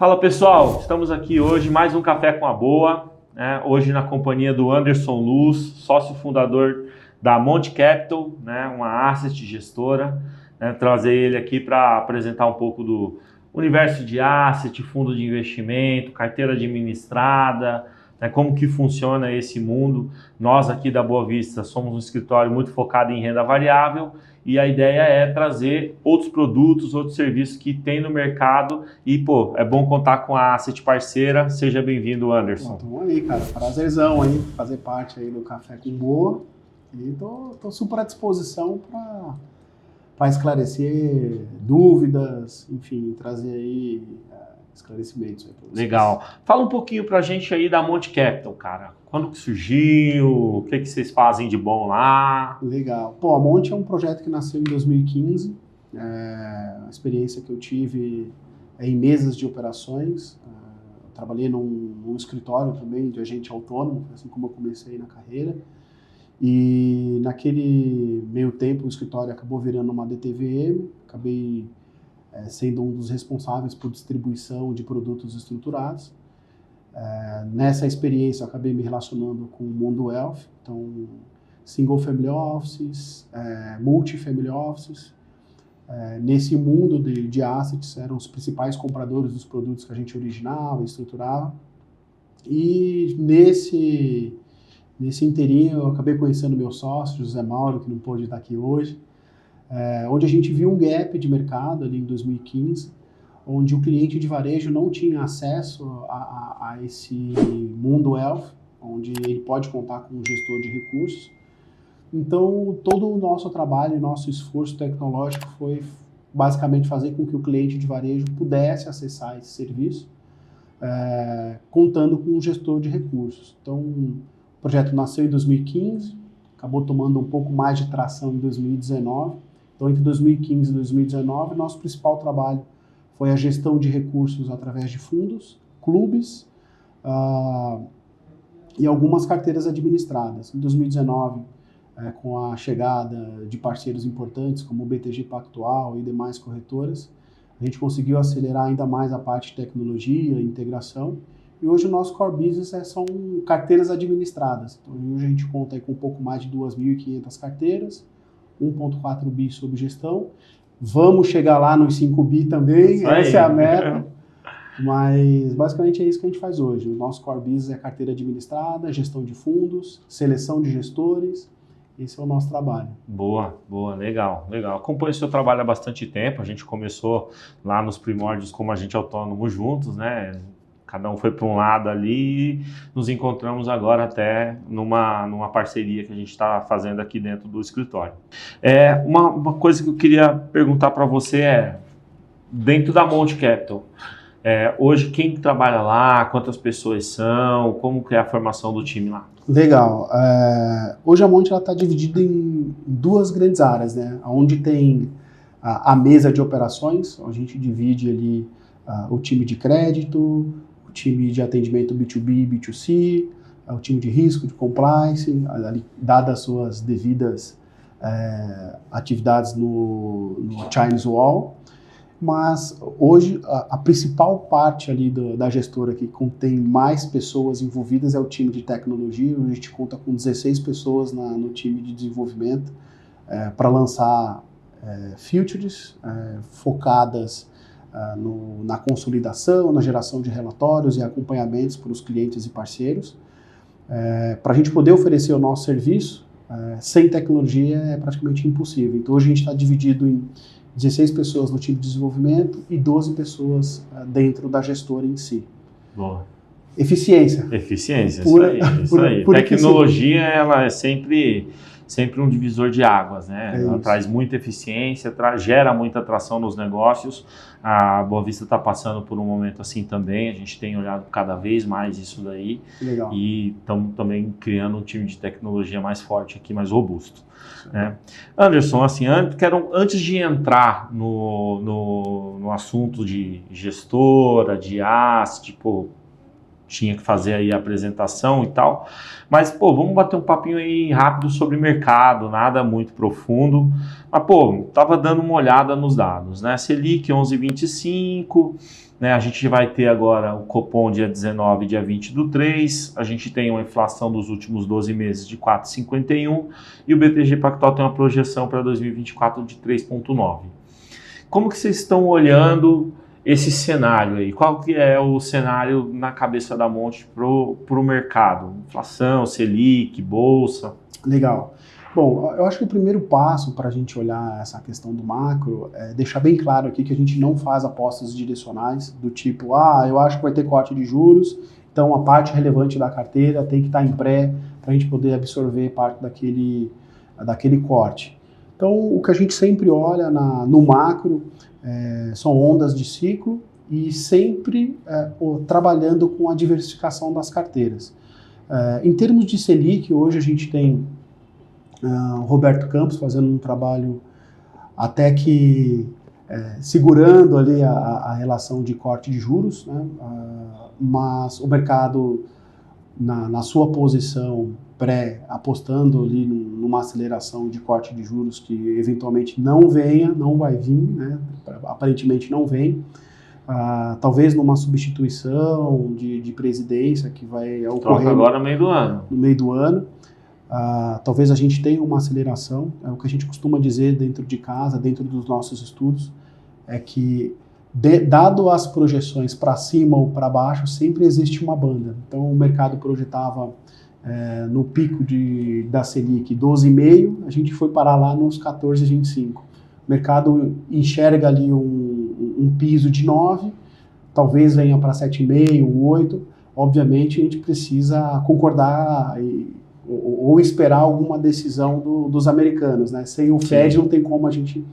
Fala pessoal, estamos aqui hoje, mais um Café com a Boa, né? Hoje na companhia do Anderson Luz, sócio fundador da Monte Capital, né? Uma asset gestora, né? Trazer ele aqui para apresentar um pouco do universo de asset, fundo de investimento, carteira administrada, né? Como que funciona esse mundo. Nós aqui da Boa Vista somos um escritório muito focado em renda variável, e a ideia é trazer outros produtos, outros serviços que tem no mercado e, pô, é bom contar com a asset parceira. Seja bem-vindo, Anderson. Estamos aí, cara. Prazerzão aí, fazer parte aí do Café com Boa. E tô super à disposição para esclarecer dúvidas, enfim, trazer aí esclarecimentos aí para vocês. Legal. Fala um pouquinho pra gente aí da Monte Capital, cara. Quando que surgiu? O que vocês fazem de bom lá? Legal. Pô, a Monte é um projeto que nasceu em 2015. A experiência que eu tive é em mesas de operações. Eu trabalhei num escritório também de agente autônomo, assim como eu comecei na carreira. E naquele meio tempo o escritório acabou virando uma DTVM, acabei sendo um dos responsáveis por distribuição de produtos estruturados. Nessa experiência eu acabei me relacionando com o mundo wealth, então single family offices, multi-family offices. Nesse mundo de assets eram os principais compradores dos produtos que a gente originava, estruturava. E nesse inteirinho eu acabei conhecendo meu sócio, José Mauro, que não pôde estar aqui hoje, onde a gente viu um gap de mercado ali em 2015, onde o cliente de varejo não tinha acesso a esse mundo wealth, onde ele pode contar com um gestor de recursos. Então, todo o nosso trabalho e nosso esforço tecnológico foi basicamente fazer com que o cliente de varejo pudesse acessar esse serviço, contando com um gestor de recursos. Então, o projeto nasceu em 2015, acabou tomando um pouco mais de tração em 2019. Então, entre 2015 e 2019, nosso principal trabalho foi a gestão de recursos através de fundos, clubes e algumas carteiras administradas. Em 2019, com a chegada de parceiros importantes como o BTG Pactual e demais corretoras, a gente conseguiu acelerar ainda mais a parte de tecnologia e integração. E hoje o nosso core business são carteiras administradas. Então, hoje a gente conta aí com um pouco mais de 2.500 carteiras, 1,4 bi sob gestão. Vamos chegar lá nos 5 bi também, essa é a meta. Mas basicamente é isso que a gente faz hoje. O nosso core business é carteira administrada, gestão de fundos, seleção de gestores. Esse é o nosso trabalho. Boa, legal. Acompanho o seu trabalho há bastante tempo. A gente começou lá nos primórdios como agente autônomo juntos, né? Cada um foi para um lado ali e nos encontramos agora até numa parceria que a gente está fazendo aqui dentro do escritório. Uma coisa que eu queria perguntar para você dentro da Monte Capital, hoje quem trabalha lá, quantas pessoas são, como que é a formação do time lá? Legal. Hoje a Monte está dividida em duas grandes áreas, né? Onde tem a mesa de operações, a gente divide ali o time de crédito, o time de atendimento B2B e B2C, o time de risco, de compliance, dadas as suas devidas atividades no Chinese Wall. Mas hoje a principal parte ali da gestora que contém mais pessoas envolvidas é o time de tecnologia. A gente conta com 16 pessoas no time de desenvolvimento para lançar features focadas na consolidação, na geração de relatórios e acompanhamentos para os clientes e parceiros. Para a gente poder oferecer o nosso serviço, sem tecnologia é praticamente impossível. Então hoje a gente está dividido em 16 pessoas no time de desenvolvimento e 12 pessoas dentro da gestora em si. Boa. Eficiência. Isso aí. Tecnologia, ela é sempre um divisor de águas, né? Ela traz muita eficiência, gera muita atração nos negócios. A Boa Vista está passando por um momento assim também, a gente tem olhado cada vez mais isso daí. Legal. E estamos também criando um time de tecnologia mais forte aqui, mais robusto. Né? Anderson, assim, antes de entrar no assunto de gestora, de asset, tinha que fazer aí a apresentação e tal. Mas, pô, vamos bater um papinho aí rápido sobre mercado, nada muito profundo. Mas, pô, tava dando uma olhada nos dados, né? Selic 11,25, né? A gente vai ter agora o Copom dia 19 e dia 20/3, a gente tem uma inflação dos últimos 12 meses de 4,51 e o BTG Pactual tem uma projeção para 2024 de 3,9. Como que vocês estão olhando esse cenário aí? Qual que é o cenário na cabeça da Monte pro mercado? Inflação, Selic, Bolsa? Legal. Bom, eu acho que o primeiro passo para a gente olhar essa questão do macro é deixar bem claro aqui que a gente não faz apostas direcionais do tipo, eu acho que vai ter corte de juros, então a parte relevante da carteira tem que estar em pré para a gente poder absorver parte daquele corte. Então, o que a gente sempre olha no macro são ondas de ciclo e sempre trabalhando com a diversificação das carteiras. Em termos de Selic, hoje a gente tem o Roberto Campos fazendo um trabalho até que segurando ali a relação de corte de juros, né? Mas o mercado na sua posição pré apostando ali numa aceleração de corte de juros que eventualmente não vai vir, né? Aparentemente não vem. Talvez numa substituição de presidência que vai ocorrer agora no meio do ano. No meio do ano. Talvez a gente tenha uma aceleração. O que a gente costuma dizer dentro de casa, dentro dos nossos estudos, é que, dado as projeções para cima ou para baixo, sempre existe uma banda. Então, o mercado projetava no pico da Selic 12,5, a gente foi parar lá nos 14,25. O mercado enxerga ali um piso de 9, talvez venha para 7,5, 8. Obviamente, a gente precisa concordar ou esperar alguma decisão dos americanos, né? Sem o Fed não tem como a gente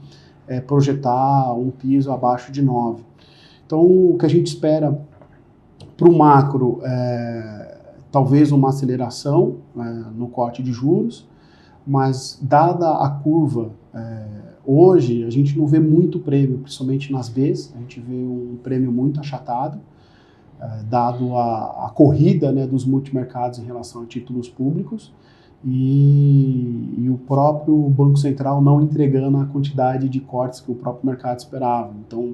projetar um piso abaixo de 9. Então, o que a gente espera para o macro talvez uma aceleração no corte de juros, mas dada a curva, hoje a gente não vê muito prêmio, principalmente nas Bs, a gente vê um prêmio muito achatado, dado a corrida, né, dos multimercados em relação a títulos públicos e o próprio Banco Central não entregando a quantidade de cortes que o próprio mercado esperava. Então,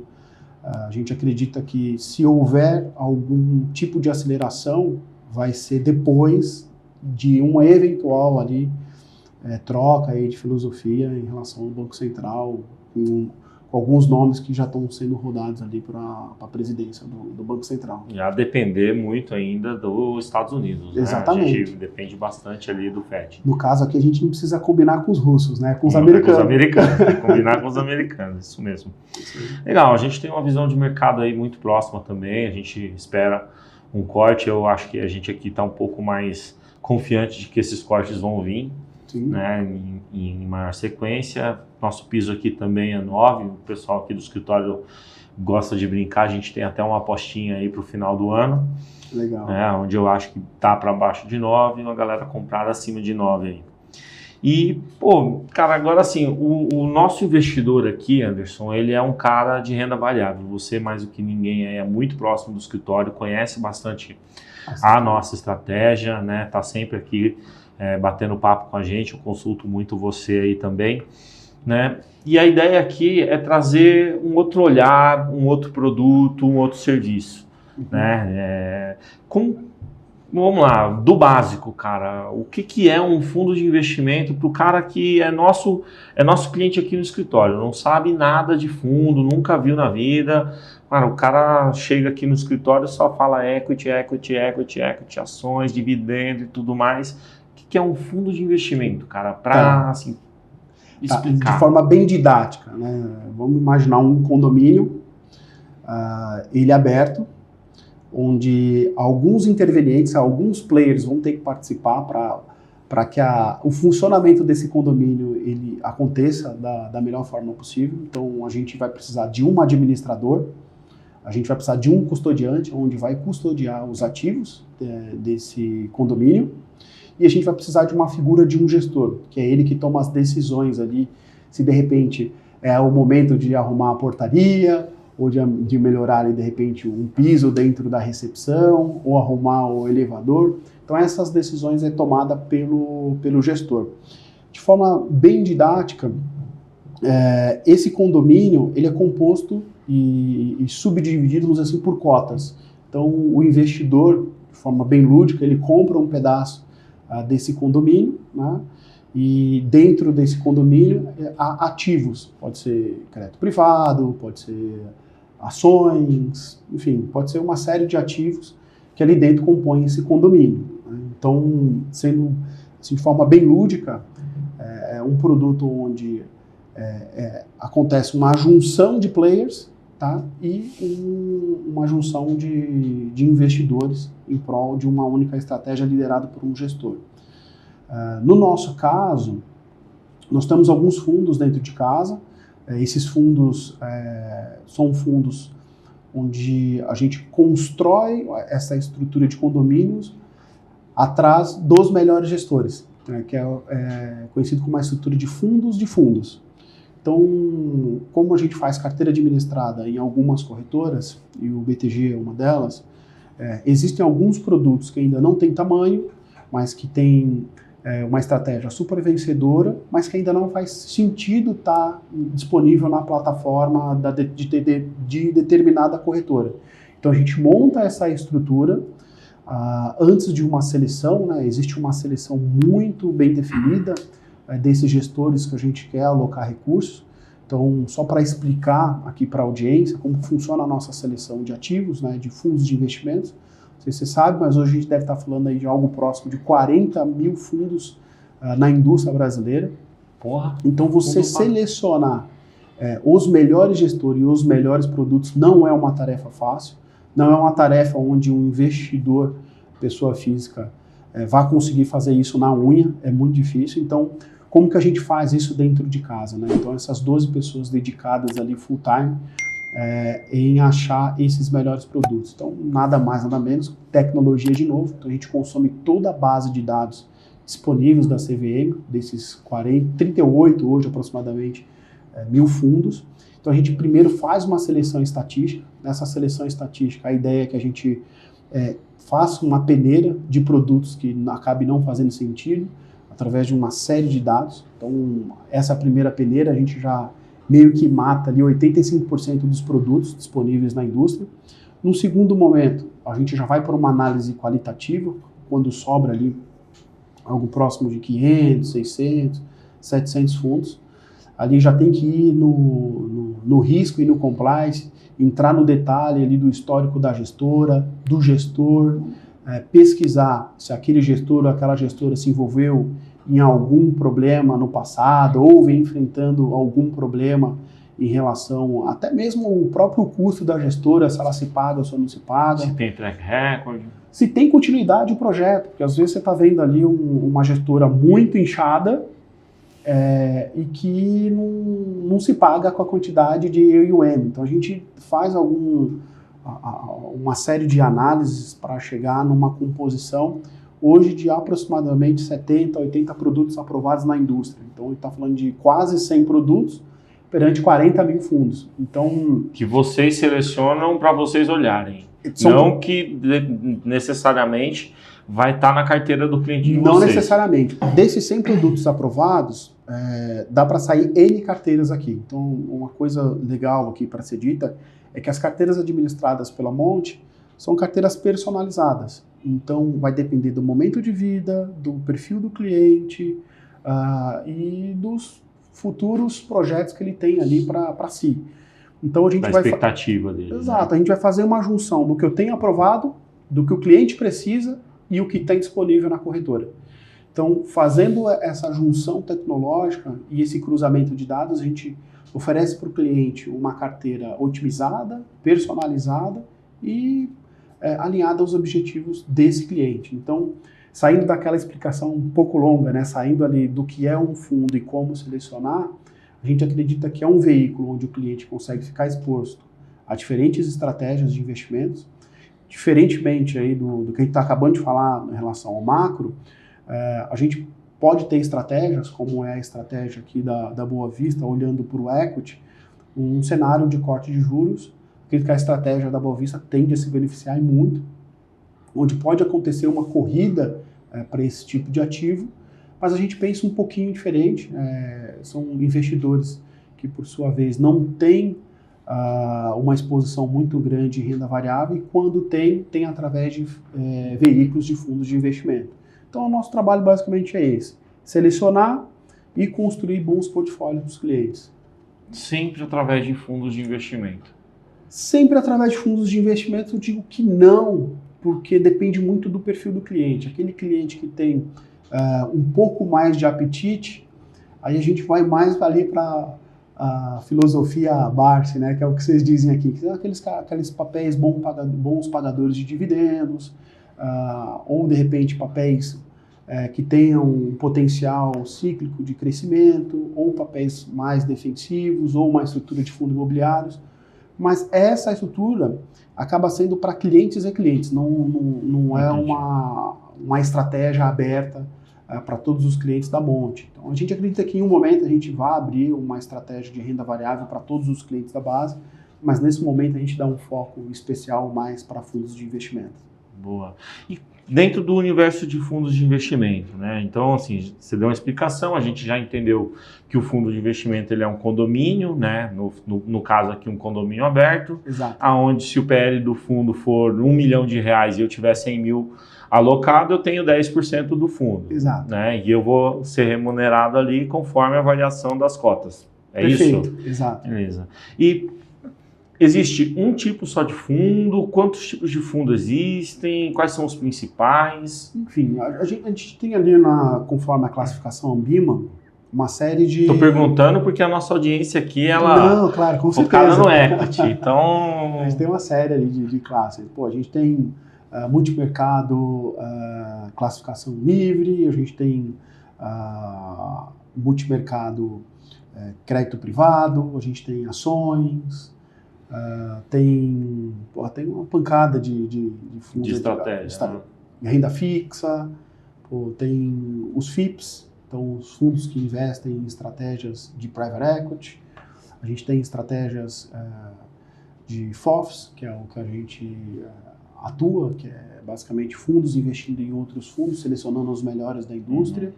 a gente acredita que se houver algum tipo de aceleração, vai ser depois de uma eventual ali, troca aí de filosofia em relação ao Banco Central, com alguns nomes que já estão sendo rodados ali para a presidência do Banco Central. E a depender muito ainda dos Estados Unidos. Exatamente. Né? A gente depende bastante ali do FED. No caso aqui a gente não precisa combinar com os russos, né? Com os americanos. Com os americanos, tem que combinar com os americanos, isso mesmo. Legal, a gente tem uma visão de mercado aí muito próxima também, a gente espera um corte, eu acho que a gente aqui está um pouco mais confiante de que esses cortes vão vir. Né, em maior sequência. Nosso piso aqui também é 9, o pessoal aqui do escritório gosta de brincar, a gente tem até uma apostinha aí para o final do ano. Legal. Né, onde eu acho que tá para baixo de 9 e uma galera comprada acima de 9 aí. E, pô, cara, agora assim, o nosso investidor aqui, Anderson, ele é um cara de renda variável. Você, mais do que ninguém, é muito próximo do escritório, conhece bastante a nossa estratégia, né, tá sempre aqui batendo papo com a gente, eu consulto muito você aí também, né? E a ideia aqui é trazer um outro olhar, um outro produto, um outro serviço, né? Vamos lá, do básico, cara, o que é um fundo de investimento para o cara que é nosso cliente aqui no escritório, não sabe nada de fundo, nunca viu na vida. Cara, o cara chega aqui no escritório e só fala equity, ações, dividendo e tudo mais. O que é um fundo de investimento, cara? Para assim, explicar. De forma bem didática, né? Vamos imaginar um condomínio, ele aberto, onde alguns intervenientes, alguns players vão ter que participar para que o funcionamento desse condomínio ele aconteça da melhor forma possível. Então, a gente vai precisar de um administrador, a gente vai precisar de um custodiante, onde vai custodiar os ativos desse condomínio, e a gente vai precisar de uma figura de um gestor, que é ele que toma as decisões ali, se de repente é o momento de arrumar a portaria, ou de melhorar ali, de repente, um piso dentro da recepção, ou arrumar o elevador. Então essas decisões é tomada pelo gestor. De forma bem didática, esse condomínio ele é composto e subdividido, vamos dizer assim, por cotas. Então o investidor, de forma bem lúdica, ele compra um pedaço desse condomínio, né? E dentro desse condomínio há ativos, pode ser crédito privado, pode ser ações, enfim, pode ser uma série de ativos que ali dentro compõem esse condomínio, né? Então, sendo assim, de forma bem lúdica, é um produto onde acontece uma junção de players, tá? E uma junção de investidores em prol de uma única estratégia liderada por um gestor. No nosso caso, nós temos alguns fundos dentro de casa. Esses fundos são fundos onde a gente constrói essa estrutura de condomínios atrás dos melhores gestores, né, que é conhecido como uma estrutura de fundos de fundos. Então, como a gente faz carteira administrada em algumas corretoras, e o BTG é uma delas, existem alguns produtos que ainda não têm tamanho, mas que têm uma estratégia super vencedora, mas que ainda não faz sentido estar disponível na plataforma de determinada corretora. Então, a gente monta essa estrutura antes de uma seleção, né? Existe uma seleção muito bem definida desses gestores que a gente quer alocar recursos. Então, só para explicar aqui para a audiência como funciona a nossa seleção de ativos, né, de fundos de investimentos. Não sei se você sabe, mas hoje a gente deve estar falando aí de algo próximo de 40 mil fundos na indústria brasileira. Porra! Então, você selecionar os melhores gestores e os melhores produtos não é uma tarefa fácil, não é uma tarefa onde um investidor, pessoa física, vai conseguir fazer isso na unha, é muito difícil. Então, como que a gente faz isso dentro de casa, né? Então, essas 12 pessoas dedicadas ali full time em achar esses melhores produtos. Então, nada mais, nada menos, tecnologia de novo. Então, a gente consome toda a base de dados disponíveis da CVM, desses 38 hoje aproximadamente mil fundos. Então, a gente primeiro faz uma seleção estatística. Nessa seleção estatística, a ideia é que a gente faça uma peneira de produtos que acabe não fazendo sentido, através de uma série de dados. Então, essa primeira peneira, a gente já meio que mata ali 85% dos produtos disponíveis na indústria. Num segundo momento, a gente já vai para uma análise qualitativa, quando sobra ali algo próximo de 500, 600, 700 fundos. Ali já tem que ir no risco e no compliance, entrar no detalhe ali do histórico da gestora, do gestor, pesquisar se aquele gestor ou aquela gestora se envolveu em algum problema no passado ou vem enfrentando algum problema em relação até mesmo o próprio custo da gestora, se ela se paga ou se não se paga. Se tem track record. Se tem continuidade o projeto, porque às vezes você está vendo ali uma gestora muito inchada e que não se paga com a quantidade de EUM. Então a gente faz uma série de análises para chegar numa composição hoje de aproximadamente 70, 80 produtos aprovados na indústria. Então, ele está falando de quase 100 produtos perante 40 mil fundos. Então, que vocês selecionam para vocês olharem. Não que necessariamente vai estar na carteira do cliente de vocês. Não necessariamente. Desses 100 produtos aprovados, dá para sair N carteiras aqui. Então, uma coisa legal aqui para ser dita é que as carteiras administradas pela Monte são carteiras personalizadas. Então, vai depender do momento de vida, do perfil do cliente e dos futuros projetos que ele tem ali para si. Então, a gente da expectativa dele. Exato. Né? A gente vai fazer uma junção do que eu tenho aprovado, do que o cliente precisa e o que tem disponível na corretora. Então, fazendo essa junção tecnológica e esse cruzamento de dados, a gente oferece para o cliente uma carteira otimizada, personalizada e alinhada aos objetivos desse cliente. Então, saindo daquela explicação um pouco longa, né, saindo ali do que é um fundo e como selecionar, a gente acredita que é um veículo onde o cliente consegue ficar exposto a diferentes estratégias de investimentos. Diferentemente aí do que a gente está acabando de falar em relação ao macro, a gente pode ter estratégias, como é a estratégia aqui da Boa Vista, olhando para o equity, um cenário de corte de juros acredito que a estratégia da Boa Vista tende a se beneficiar muito, onde pode acontecer uma corrida para esse tipo de ativo, mas a gente pensa um pouquinho diferente, são investidores que, por sua vez, não têm uma exposição muito grande em renda variável, e quando tem através de veículos de fundos de investimento. Então, o nosso trabalho basicamente é esse: selecionar e construir bons portfólios para os clientes. Sempre através de fundos de investimento. Sempre através de fundos de investimento, eu digo que não, porque depende muito do perfil do cliente. Aquele cliente que tem um pouco mais de apetite, aí a gente vai mais ali para a filosofia Barsi, né, que é o que vocês dizem aqui, que são aqueles papéis bons pagadores de dividendos, ou de repente papéis que tenham um potencial cíclico de crescimento, ou papéis mais defensivos, ou uma estrutura de fundos imobiliários. Mas essa estrutura acaba sendo para clientes e clientes, não é uma estratégia aberta para todos os clientes da Monte. Então, a gente acredita que em um momento a gente vai abrir uma estratégia de renda variável para todos os clientes da base, mas nesse momento a gente dá um foco especial mais para fundos de investimento. Boa. E dentro do universo de fundos de investimento, né? Então, assim, você deu uma explicação, a gente já entendeu que o fundo de investimento ele é um condomínio, né? No caso aqui, um condomínio aberto. Exato. Aonde se o PL do fundo for R$1 milhão e eu tiver 100 mil alocado, eu tenho 10% do fundo. Exato. Né? E eu vou ser remunerado ali conforme a variação das cotas. É Perfeito. isso? Exato. Beleza. E existe um tipo só de fundo? Quantos tipos de fundo existem? Quais são os principais? Enfim, a gente tem ali, conforme a classificação Ambima, uma série de... Estou perguntando porque a nossa audiência aqui, ela... Não, claro, com focada certeza. no equity, então... A gente tem uma série ali de classes. Pô, a gente tem multimercado, classificação livre, a gente tem multimercado crédito privado, a gente tem ações, tem uma pancada de fundos de estratégia, renda fixa, tem os FIPS, então os fundos que investem em estratégias de private equity, a gente tem estratégias de FOFs, que é o que a gente atua, que é basicamente fundos investindo em outros fundos, selecionando os melhores da indústria,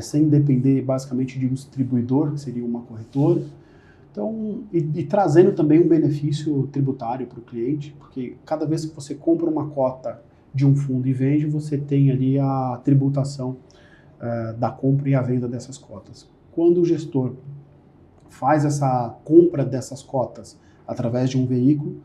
sem depender basicamente de um distribuidor, que seria uma corretora. Então, e trazendo também um benefício tributário para o cliente, porque cada vez que você compra uma cota de um fundo e vende, você tem ali a tributação da compra e a venda dessas cotas. Quando o gestor faz essa compra dessas cotas através de um veículo,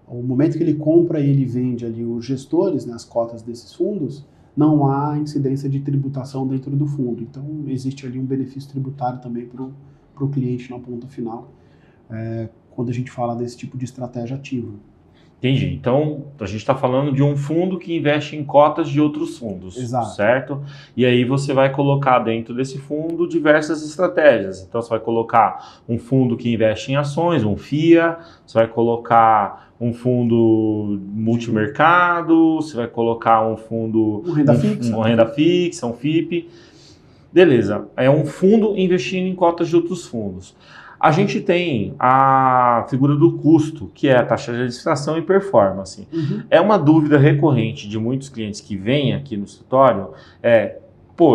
o momento que ele compra e ele vende ali os gestores, né, as cotas desses fundos, não há incidência de tributação dentro do fundo. Então, existe ali um benefício tributário também para o cliente na ponta final, quando a gente fala desse tipo de estratégia ativa. Entendi. Então, a gente está falando de um fundo que investe em cotas de outros fundos, Exato. Certo? E aí você vai colocar dentro desse fundo diversas estratégias. Então, você vai colocar um fundo que investe em ações, um FIA, você vai colocar um fundo multimercado, você vai colocar um fundo... Uma renda fixa, um FIP. Beleza. É um fundo investindo em cotas de outros fundos. A gente tem a figura do custo, que é a taxa de administração e performance. É uma dúvida recorrente de muitos clientes que vêm aqui no escritório,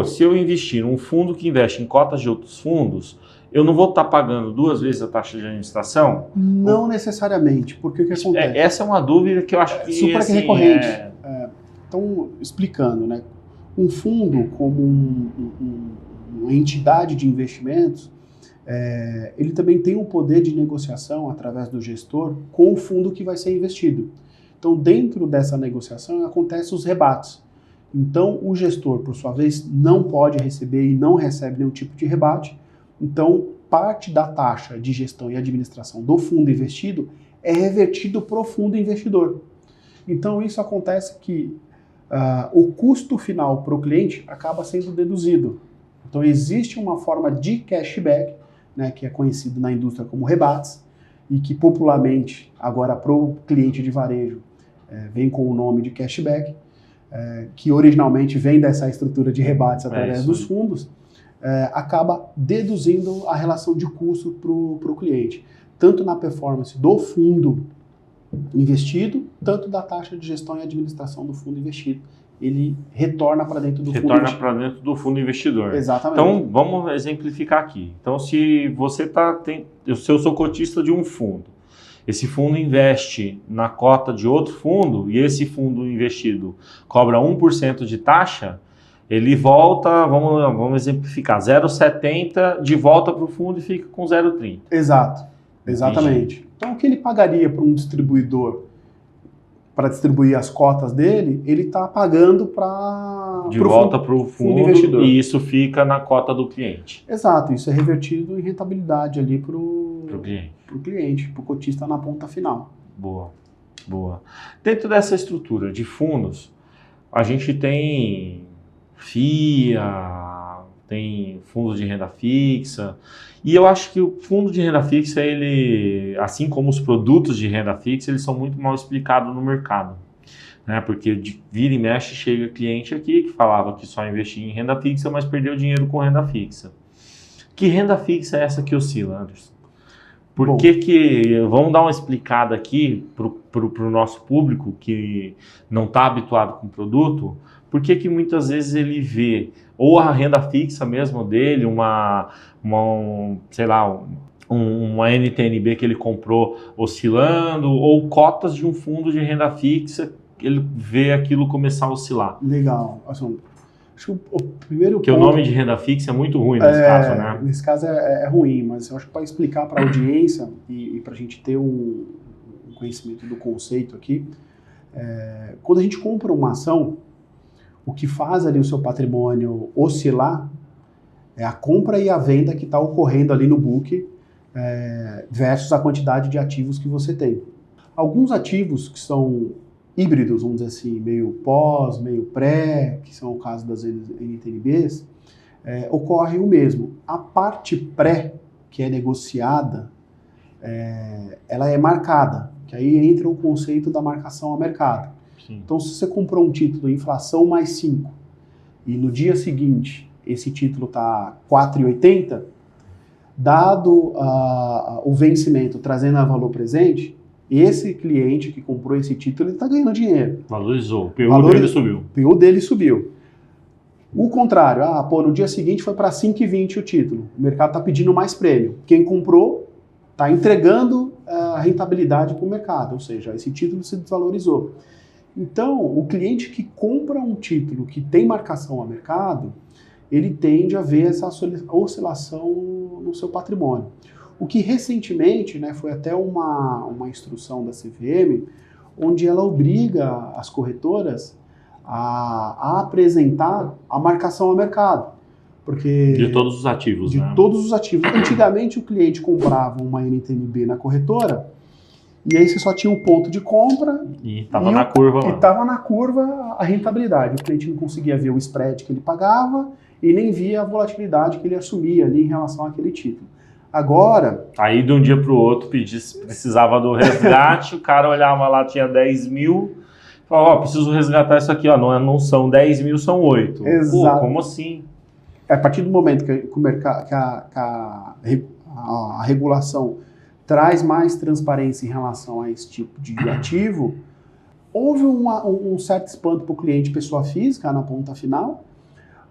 se eu investir num fundo que investe em cotas de outros fundos, eu não vou estar pagando 2 vezes a taxa de administração? Não necessariamente, porque o que acontece? Essa é uma dúvida que eu acho que... super assim, recorrente. Então, explicando, né? Um fundo como uma entidade de investimentos, ele também tem um poder de negociação através do gestor com o fundo que vai ser investido. Então, dentro dessa negociação, acontecem os rebates. Então, o gestor, por sua vez, não pode receber e não recebe nenhum tipo de rebate. Então, parte da taxa de gestão e administração do fundo investido é revertido para o fundo investidor. Então, isso acontece que o custo final para o cliente acaba sendo deduzido. Então, existe uma forma de cashback, né, que é conhecido na indústria como rebates, e que popularmente, agora para o cliente de varejo, vem com o nome de cashback, que originalmente vem dessa estrutura de rebates através dos fundos, acaba deduzindo a relação de custo para o cliente, tanto na performance do fundo investido, tanto da taxa de gestão e administração do fundo investido. Ele retorna para dentro do fundo Retorna investidor. para dentro do fundo investidor. Exatamente. Então, vamos exemplificar aqui. Então, se você eu sou cotista de um fundo, esse fundo investe na cota de outro fundo e esse fundo investido cobra 1% de taxa, ele volta, vamos exemplificar, 0,70 de volta para o fundo e fica com 0,30. Exato, exatamente. Entendi. Então, o que ele pagaria para um distribuidor para distribuir as cotas dele, ele está pagando de volta para o fundo investidor. E isso fica na cota do cliente. Exato, isso é revertido em rentabilidade ali para o cliente, para o cotista na ponta final. Boa, boa. Dentro dessa estrutura de fundos, a gente tem FIA, tem fundos de renda fixa, e eu acho que o fundo de renda fixa, ele, assim como os produtos de renda fixa, eles são muito mal explicados no mercado, né? Porque vira e mexe chega cliente aqui que falava que só investia em renda fixa, mas perdeu dinheiro com renda fixa. Que renda fixa é essa que oscila, Anderson? Vamos dar uma explicada aqui para o nosso público que não está habituado com o produto, por que muitas vezes ele vê ou a renda fixa mesmo dele, uma NTNB que ele comprou oscilando, ou cotas de um fundo de renda fixa, ele vê aquilo começar a oscilar. Legal. Assim, acho que o primeiro Porque ponto, o nome de renda fixa é muito ruim nesse caso, né? Nesse caso é ruim, mas eu acho que para explicar para a audiência e para a gente ter um conhecimento do conceito aqui, quando a gente compra uma ação, o que faz ali o seu patrimônio oscilar é a compra e a venda que está ocorrendo ali no book versus a quantidade de ativos que você tem. Alguns ativos que são híbridos, vamos dizer assim, meio pós, meio pré, que são o caso das NTNBs, ocorre o mesmo. A parte pré, que é negociada, ela é marcada, que aí entra o conceito da marcação a mercado. Sim. Então, se você comprou um título inflação mais 5 e no dia seguinte esse título está 4,80, dado o vencimento trazendo a valor presente, esse cliente que comprou esse título está ganhando dinheiro. Valorizou, o PU dele subiu. O PU dele subiu. O contrário, no dia seguinte foi para 5,20 o título. O mercado está pedindo mais prêmio. Quem comprou está entregando a rentabilidade para o mercado, ou seja, esse título se desvalorizou. Então, o cliente que compra um título que tem marcação a mercado, ele tende a ver essa oscilação no seu patrimônio. O que recentemente, foi até uma instrução da CVM, onde ela obriga as corretoras a apresentar a marcação a mercado. Porque de todos os ativos, de todos os ativos. Antigamente, o cliente comprava uma NTNB na corretora, e aí você só tinha um ponto de compra e estava na curva. E estava na curva a rentabilidade. O cliente não conseguia ver o spread que ele pagava e nem via a volatilidade que ele assumia ali em relação àquele título. Agora... Aí de um dia para o outro precisava do resgate, o cara olhava lá, tinha 10 mil, falava, preciso resgatar isso aqui, não são 10 mil, são 8. Exato. Pô, como assim? A partir do momento que o mercado, a regulação traz mais transparência em relação a esse tipo de ativo, houve um certo espanto para o cliente pessoa física na ponta final,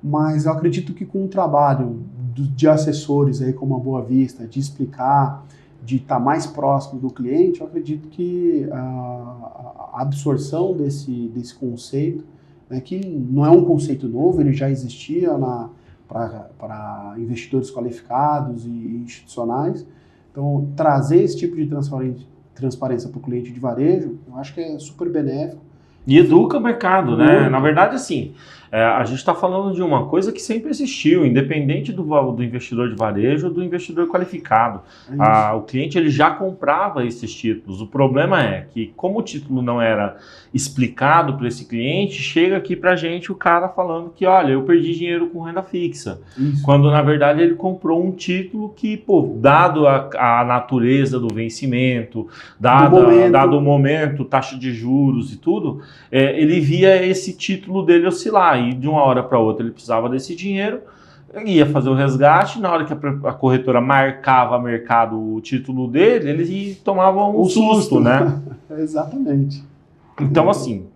mas eu acredito que com o trabalho de assessores aí como a Boa Vista, de explicar, de estar mais próximo do cliente, eu acredito que a absorção desse conceito, que não é um conceito novo, ele já existia para investidores qualificados e institucionais. Então, trazer esse tipo de transparência para o cliente de varejo, eu acho que é super benéfico. E educa o mercado, né? Na verdade, assim, a gente está falando de uma coisa que sempre existiu, independente do investidor de varejo ou do investidor qualificado. O cliente ele já comprava esses títulos. O problema é que, como o título não era explicado para esse cliente, chega aqui para a gente o cara falando que, olha, eu perdi dinheiro com renda fixa. Isso. Quando, na verdade, ele comprou um título que, dado a natureza do vencimento, dado o momento, taxa de juros e tudo, ele via esse título dele oscilar. E de uma hora para outra ele precisava desse dinheiro, ia fazer o resgate, na hora que a corretora marcava mercado o título dele, eles tomavam um susto, né? Exatamente. Então, assim,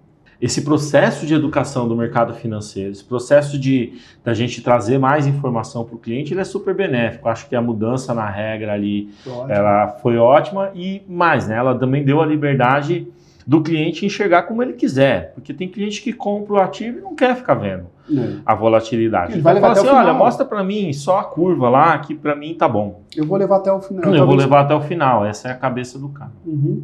esse processo de educação do mercado financeiro, esse processo da gente trazer mais informação para o cliente, ele é super benéfico. Acho que a mudança na regra ali, ela foi ótima e mais, né? Ela também deu a liberdade do cliente enxergar como ele quiser, porque tem cliente que compra o ativo e não quer ficar vendo a volatilidade. Ele vai levar fala até assim, o final. olha, mostra para mim só a curva lá, que para mim tá bom. Eu vou levar até o final. Eu vou levar até o final, essa é a cabeça do cara. Uhum.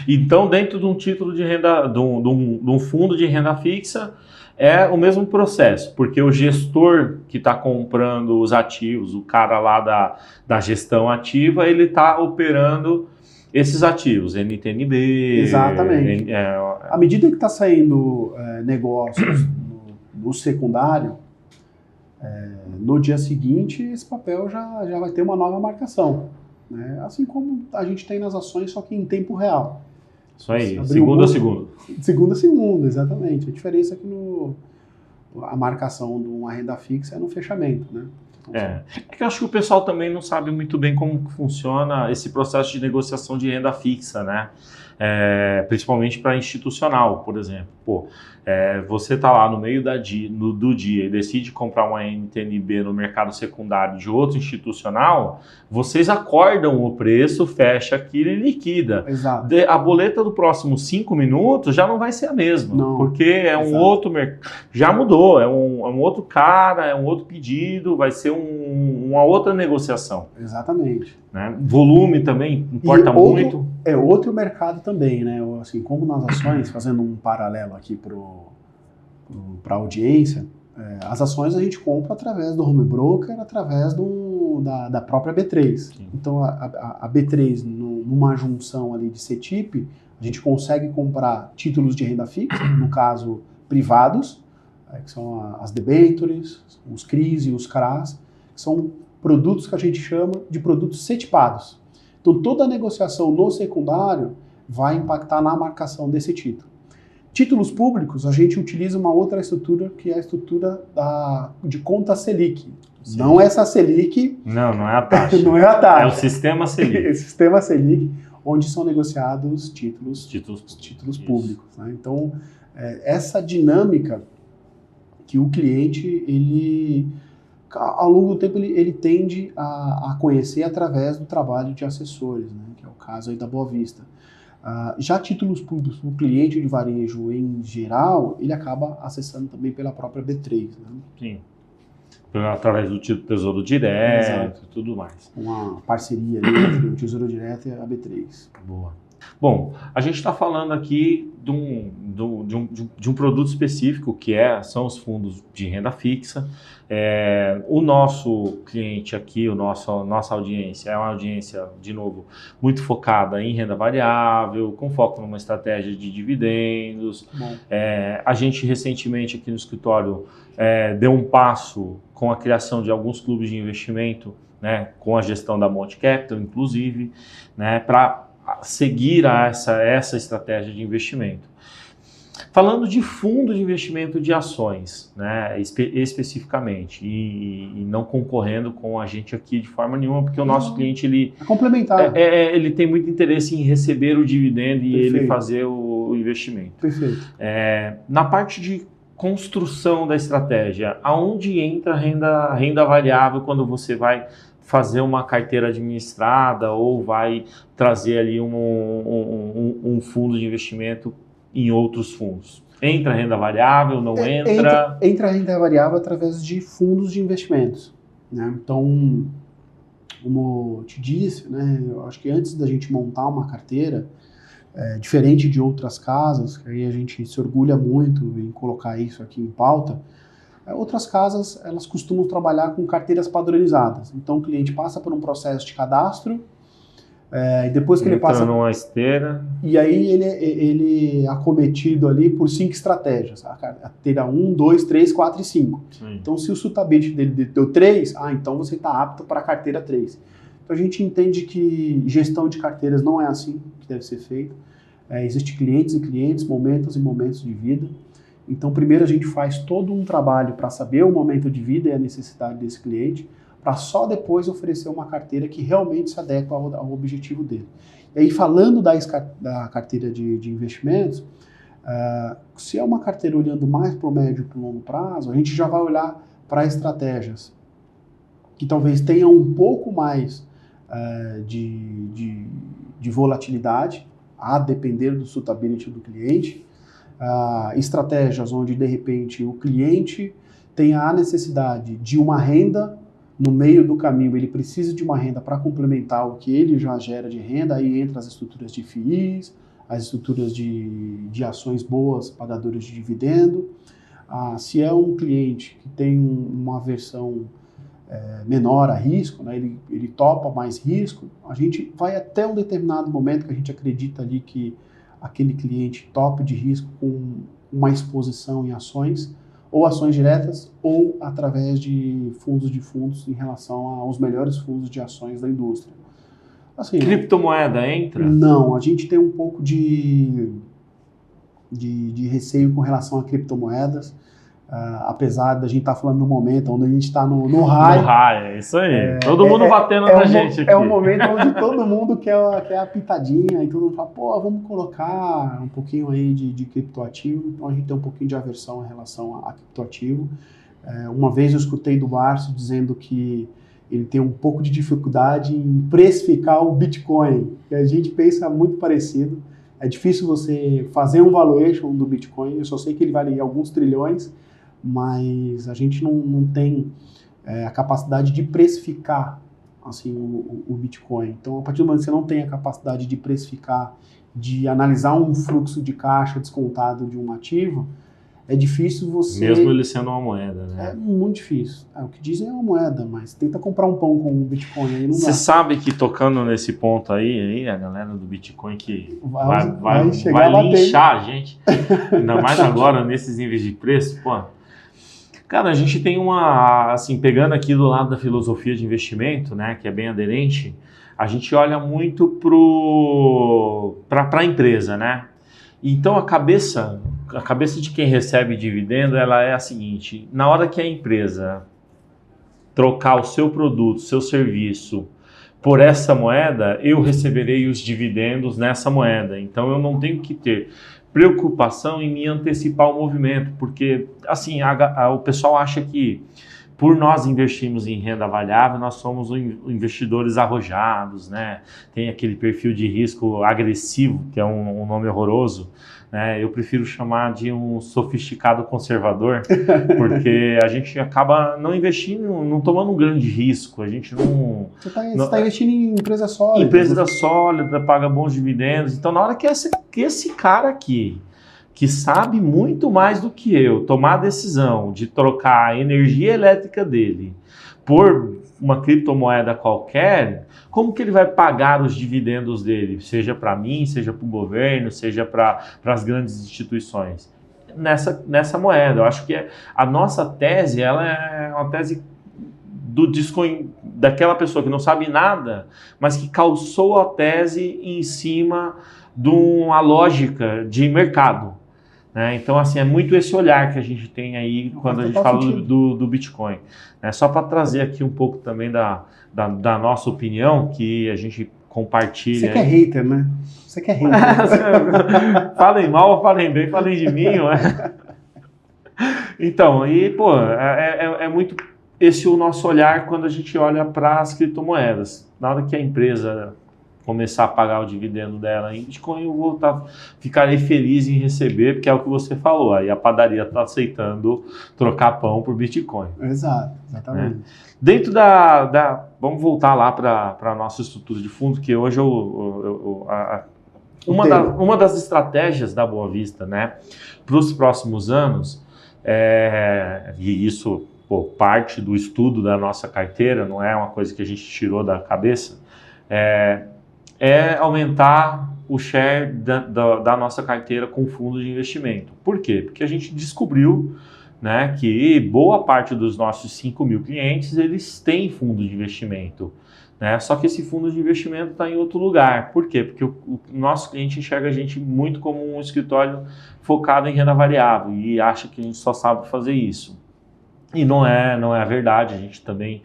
Então, dentro de um título de renda, de um fundo de renda fixa, é o mesmo processo, porque o gestor que está comprando os ativos, o cara lá da gestão ativa, ele está operando esses ativos, NTNB. Exatamente. À medida que está saindo negócios no secundário, no dia seguinte esse papel já vai ter uma nova marcação. Né? Assim como a gente tem nas ações, só que em tempo real. Isso aí, segunda a segunda. Segunda a segunda, exatamente. A diferença é que a marcação de uma renda fixa é no fechamento, né? Então, é que eu acho que o pessoal também não sabe muito bem como funciona esse processo de negociação de renda fixa, né? Principalmente para institucional, por exemplo. Você está lá no meio do dia e decide comprar uma NTNB no mercado secundário de outro institucional, vocês acordam o preço, fecha aquilo e liquida. Exato. A boleta do próximo 5 minutos já não vai ser a mesma, não, porque é um outro mercado. Já mudou, é um outro cara, é um outro pedido, vai ser uma outra negociação. Exatamente. Né? Volume também importa muito. Outro mercado também, né? Assim, como nas ações, fazendo um paralelo aqui para a audiência, as ações a gente compra através do home broker, através da própria B3. Sim. Então a B3, numa junção ali de CETIP, a gente consegue comprar títulos de renda fixa, no caso privados, que são as debentures, os CRIs e os CRAs, que são produtos que a gente chama de produtos cetipados. Então toda a negociação no secundário vai impactar na marcação desse título. Títulos públicos, a gente utiliza uma outra estrutura, que é a estrutura de conta Selic. Sim. Não é essa Selic. Não é a taxa. Não é a taxa. É o sistema Selic. É o sistema Selic, onde são negociados títulos públicos. Né? Então, essa dinâmica que o cliente, ao longo do tempo, ele tende a conhecer através do trabalho de assessores, né? Que é o caso aí da Boa Vista. Já títulos públicos, o cliente de varejo em geral, ele acaba acessando também pela própria B3. Né? Sim. Através do Tesouro Direto e tudo mais. Uma parceria ali entre o Tesouro Direto e a B3. Boa. Bom, a gente está falando aqui de um produto específico que são os fundos de renda fixa. O nosso cliente aqui, nossa audiência é uma audiência, de novo, muito focada em renda variável, com foco numa estratégia de dividendos. A gente recentemente aqui no escritório deu um passo com a criação de alguns clubes de investimento, né, com a gestão da Monte Capital, inclusive, né, para seguir essa estratégia de investimento. Falando de fundo de investimento de ações, né, especificamente, e não concorrendo com a gente aqui de forma nenhuma, porque o nosso cliente ele tem muito interesse em receber o dividendo e Perfeito. Ele fazer o investimento. Perfeito. Na parte de construção da estratégia, aonde entra a renda variável quando você vai fazer uma carteira administrada ou vai trazer ali um fundo de investimento em outros fundos? Entra renda variável, não entra? Entra renda variável através de fundos de investimentos. Né? Então, como eu te disse, né, eu acho que antes da gente montar uma carteira, diferente de outras casas, que aí a gente se orgulha muito em colocar isso aqui em pauta, outras casas, elas costumam trabalhar com carteiras padronizadas. Então, o cliente passa por um processo de cadastro, e depois que ele passa... numa esteira. E aí ele é acometido ali por 5 estratégias. A carteira 1, 2, 3, 4 e 5. Sim. Então, se o Sutabit dele deu 3, então você está apto para a carteira 3. Então, a gente entende que gestão de carteiras não é assim que deve ser feita. Existem clientes e clientes, momentos e momentos de vida. Então, primeiro a gente faz todo um trabalho para saber o momento de vida e a necessidade desse cliente, para só depois oferecer uma carteira que realmente se adequa ao objetivo dele. E aí, falando da carteira de investimentos, se é uma carteira olhando mais para o médio e para o longo prazo, a gente já vai olhar para estratégias que talvez tenham um pouco mais de volatilidade, a depender do suitability do cliente, estratégias onde, de repente, o cliente tenha a necessidade de uma renda, no meio do caminho ele precisa de uma renda para complementar o que ele já gera de renda, aí entra as estruturas de FIIs, as estruturas de ações boas, pagadoras de dividendo. Se é um cliente que tem uma aversão menor a risco, né, ele topa mais risco, a gente vai até um determinado momento que a gente acredita ali que aquele cliente tope de risco com uma exposição em ações, ou ações diretas, ou através de fundos em relação aos melhores fundos de ações da indústria. Assim, criptomoeda entra? Não, a gente tem um pouco de receio com relação a criptomoedas, apesar da gente estar falando no momento onde a gente está no high. No high, é isso aí. Todo mundo batendo na gente aqui. É um momento onde todo mundo quer a pitadinha e todo mundo fala, pô, vamos colocar um pouquinho aí de criptoativo. Então a gente tem um pouquinho de aversão em relação a criptoativo. Uma vez eu escutei do Márcio dizendo que ele tem um pouco de dificuldade em precificar o Bitcoin. E a gente pensa muito parecido. É difícil você fazer um valuation do Bitcoin. Eu só sei que ele vale alguns trilhões, mas a gente não tem a capacidade de precificar assim, o Bitcoin. Então, a partir do momento que você não tem a capacidade de precificar, de analisar um fluxo de caixa descontado de um ativo, é difícil você... Mesmo ele sendo uma moeda, né? É muito difícil. O que dizem é uma moeda, mas tenta comprar um pão com um Bitcoin aí, não dá. Você sabe que tocando nesse ponto aí a galera do Bitcoin que vai linchar a gente, ainda mais agora nesses níveis de preço, pô. Cara, a gente tem assim, pegando aqui do lado da filosofia de investimento, né, que é bem aderente, a gente olha muito para a empresa, né? Então a cabeça de quem recebe dividendo, ela é a seguinte: na hora que a empresa trocar o seu produto, seu serviço por essa moeda, eu receberei os dividendos nessa moeda. Então eu não tenho que ter preocupação em me antecipar o movimento, porque assim o pessoal acha que por nós investirmos em renda variável, nós somos investidores arrojados, né? Tem aquele perfil de risco agressivo, que é um nome horroroso, né? Eu prefiro chamar de um sofisticado conservador, porque a gente acaba não investindo, não tomando um grande risco, a gente não... Você está investindo em empresa sólida. Empresa sólida, paga bons dividendos. Então, na hora que esse cara aqui, que sabe muito mais do que eu, tomar a decisão de trocar a energia elétrica dele por uma criptomoeda qualquer, como que ele vai pagar os dividendos dele? Seja para mim, seja para o governo, seja para as grandes instituições. Nessa moeda. Eu acho que a nossa tese, ela é uma tese daquela pessoa que não sabe nada, mas que calçou a tese em cima de uma lógica de mercado. Então, assim, é muito esse olhar que a gente tem aí quando a gente fala do Bitcoin. Só para trazer aqui um pouco também da nossa opinião, que a gente compartilha. Você que é hater, né? Você que é hater. Falem mal ou falem bem, falem de mim, ué. Então, é muito esse o nosso olhar quando a gente olha para as criptomoedas. Na hora que a empresa começar a pagar o dividendo dela em Bitcoin, eu ficarei feliz em receber, porque é o que você falou, aí a padaria está aceitando trocar pão por Bitcoin. Exatamente. Dentro vamos voltar lá para a nossa estrutura de fundo, que hoje uma das estratégias da Boa Vista, né, para os próximos anos, e isso parte do estudo da nossa carteira, não é uma coisa que a gente tirou da cabeça, é aumentar o share da nossa carteira com fundos de investimento. Por quê? Porque a gente descobriu né, que boa parte dos nossos 5 mil clientes, eles têm fundo de investimento, né? Só que esse fundo de investimento está em outro lugar. Por quê? Porque o nosso cliente enxerga a gente muito como um escritório focado em renda variável e acha que a gente só sabe fazer isso. E não é a verdade. A gente também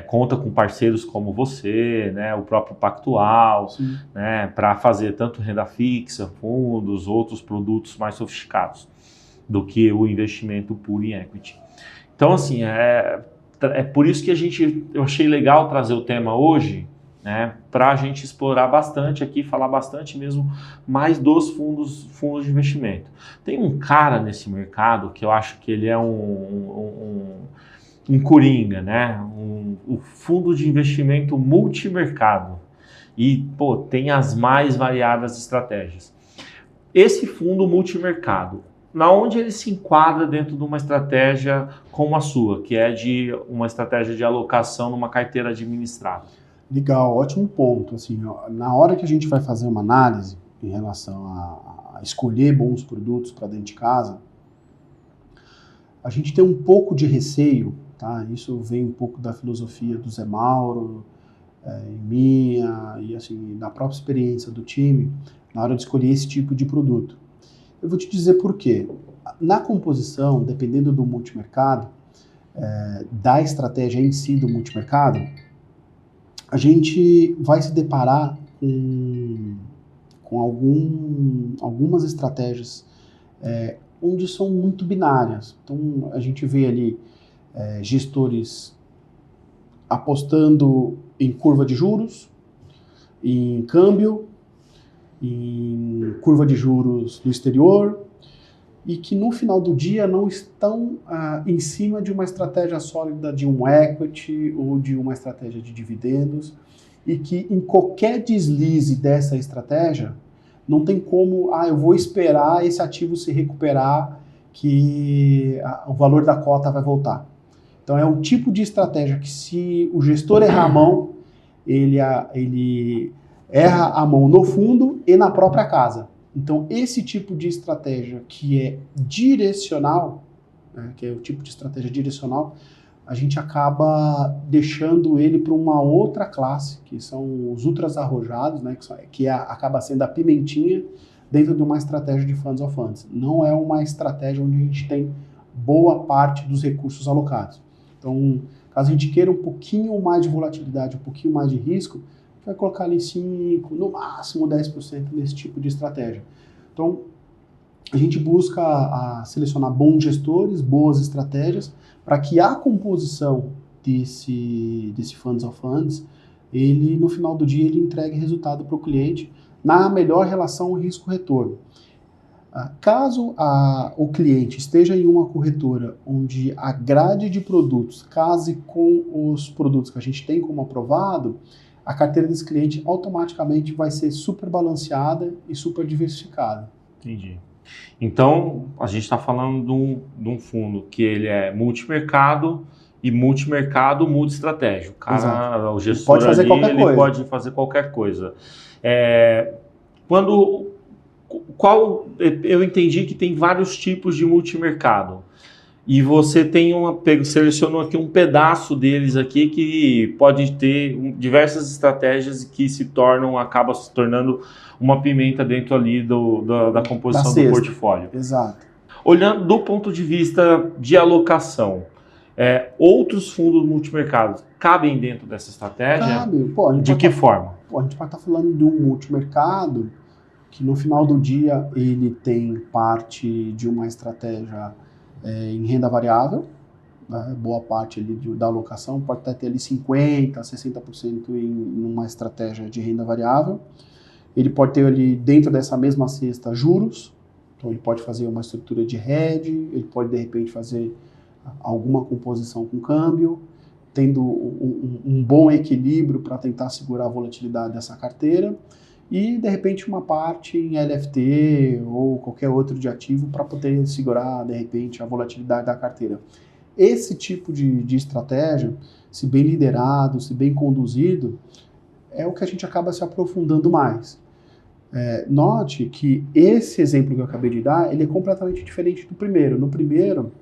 conta com parceiros como você, né, o próprio Pactual, né, para fazer tanto renda fixa, fundos, outros produtos mais sofisticados do que o investimento puro em equity. Então, assim, é por isso que eu achei legal trazer o tema hoje, né, para a gente explorar bastante aqui, falar bastante mesmo mais dos fundos de investimento. Tem um cara nesse mercado que eu acho que ele é um coringa, né, o fundo de investimento multimercado e, pô, tem as mais variadas estratégias. Esse fundo multimercado, na onde ele se enquadra dentro de uma estratégia como a sua, que é de uma estratégia de alocação numa carteira administrada? Legal, ótimo ponto. Assim, ó, na hora que a gente vai fazer uma análise em relação a escolher bons produtos para dentro de casa, a gente tem um pouco de receio, tá? Isso vem um pouco da filosofia do Zé Mauro, e minha, e assim, da própria experiência do time, na hora de escolher esse tipo de produto. Eu vou te dizer por quê. Na composição, dependendo do multimercado, da estratégia em si do multimercado, a gente vai se deparar com algumas estratégias onde são muito binárias. Então, a gente vê ali gestores apostando em curva de juros, em câmbio, em curva de juros no exterior, e que no final do dia não estão em cima de uma estratégia sólida de um equity ou de uma estratégia de dividendos, e que em qualquer deslize dessa estratégia, não tem como, eu vou esperar esse ativo se recuperar que o valor da cota vai voltar. Então é um tipo de estratégia que, se o gestor errar a mão, ele erra a mão no fundo e na própria casa. Então, esse tipo de estratégia que é direcional, né, que é o tipo de estratégia direcional, a gente acaba deixando ele para uma outra classe, que são os ultras arrojados, né, acaba sendo a pimentinha dentro de uma estratégia de funds of funds. Não é uma estratégia onde a gente tem boa parte dos recursos alocados. Então, caso a gente queira um pouquinho mais de volatilidade, um pouquinho mais de risco, vai colocar ali 5%, no máximo 10% nesse tipo de estratégia. Então, a gente busca selecionar bons gestores, boas estratégias, para que a composição desse Funds of Funds, ele, no final do dia, ele entregue resultado para o cliente na melhor relação risco-retorno. Caso o cliente esteja em uma corretora onde a grade de produtos case com os produtos que a gente tem como aprovado, a carteira desse cliente automaticamente vai ser super balanceada e super diversificada. Entendi. Então, a gente está falando de um fundo que ele é multimercado e multi-estratégia. O gestor pode fazer qualquer coisa. Pode fazer qualquer coisa. Eu entendi que tem vários tipos de multimercado. E você selecionou aqui um pedaço deles aqui que pode ter diversas estratégias que acaba se tornando uma pimenta dentro ali da composição do portfólio. Exato. Olhando do ponto de vista de alocação, outros fundos multimercados cabem dentro dessa estratégia? Cabe. De que forma? A gente pode estar falando de um multimercado que no final do dia ele tem parte de uma estratégia em renda variável, né? Boa parte ali da alocação, pode até ter ali 50%, 60% em uma estratégia de renda variável. Ele pode ter ali dentro dessa mesma cesta juros, então ele pode fazer uma estrutura de hedge, ele pode de repente fazer alguma composição com câmbio, tendo um bom equilíbrio para tentar segurar a volatilidade dessa carteira, e de repente uma parte em LFT ou qualquer outro de ativo para poder segurar de repente a volatilidade da carteira. Esse tipo de estratégia, se bem liderado, se bem conduzido, é o que a gente acaba se aprofundando mais. Note que esse exemplo que eu acabei de dar, ele é completamente diferente do primeiro. No primeiro,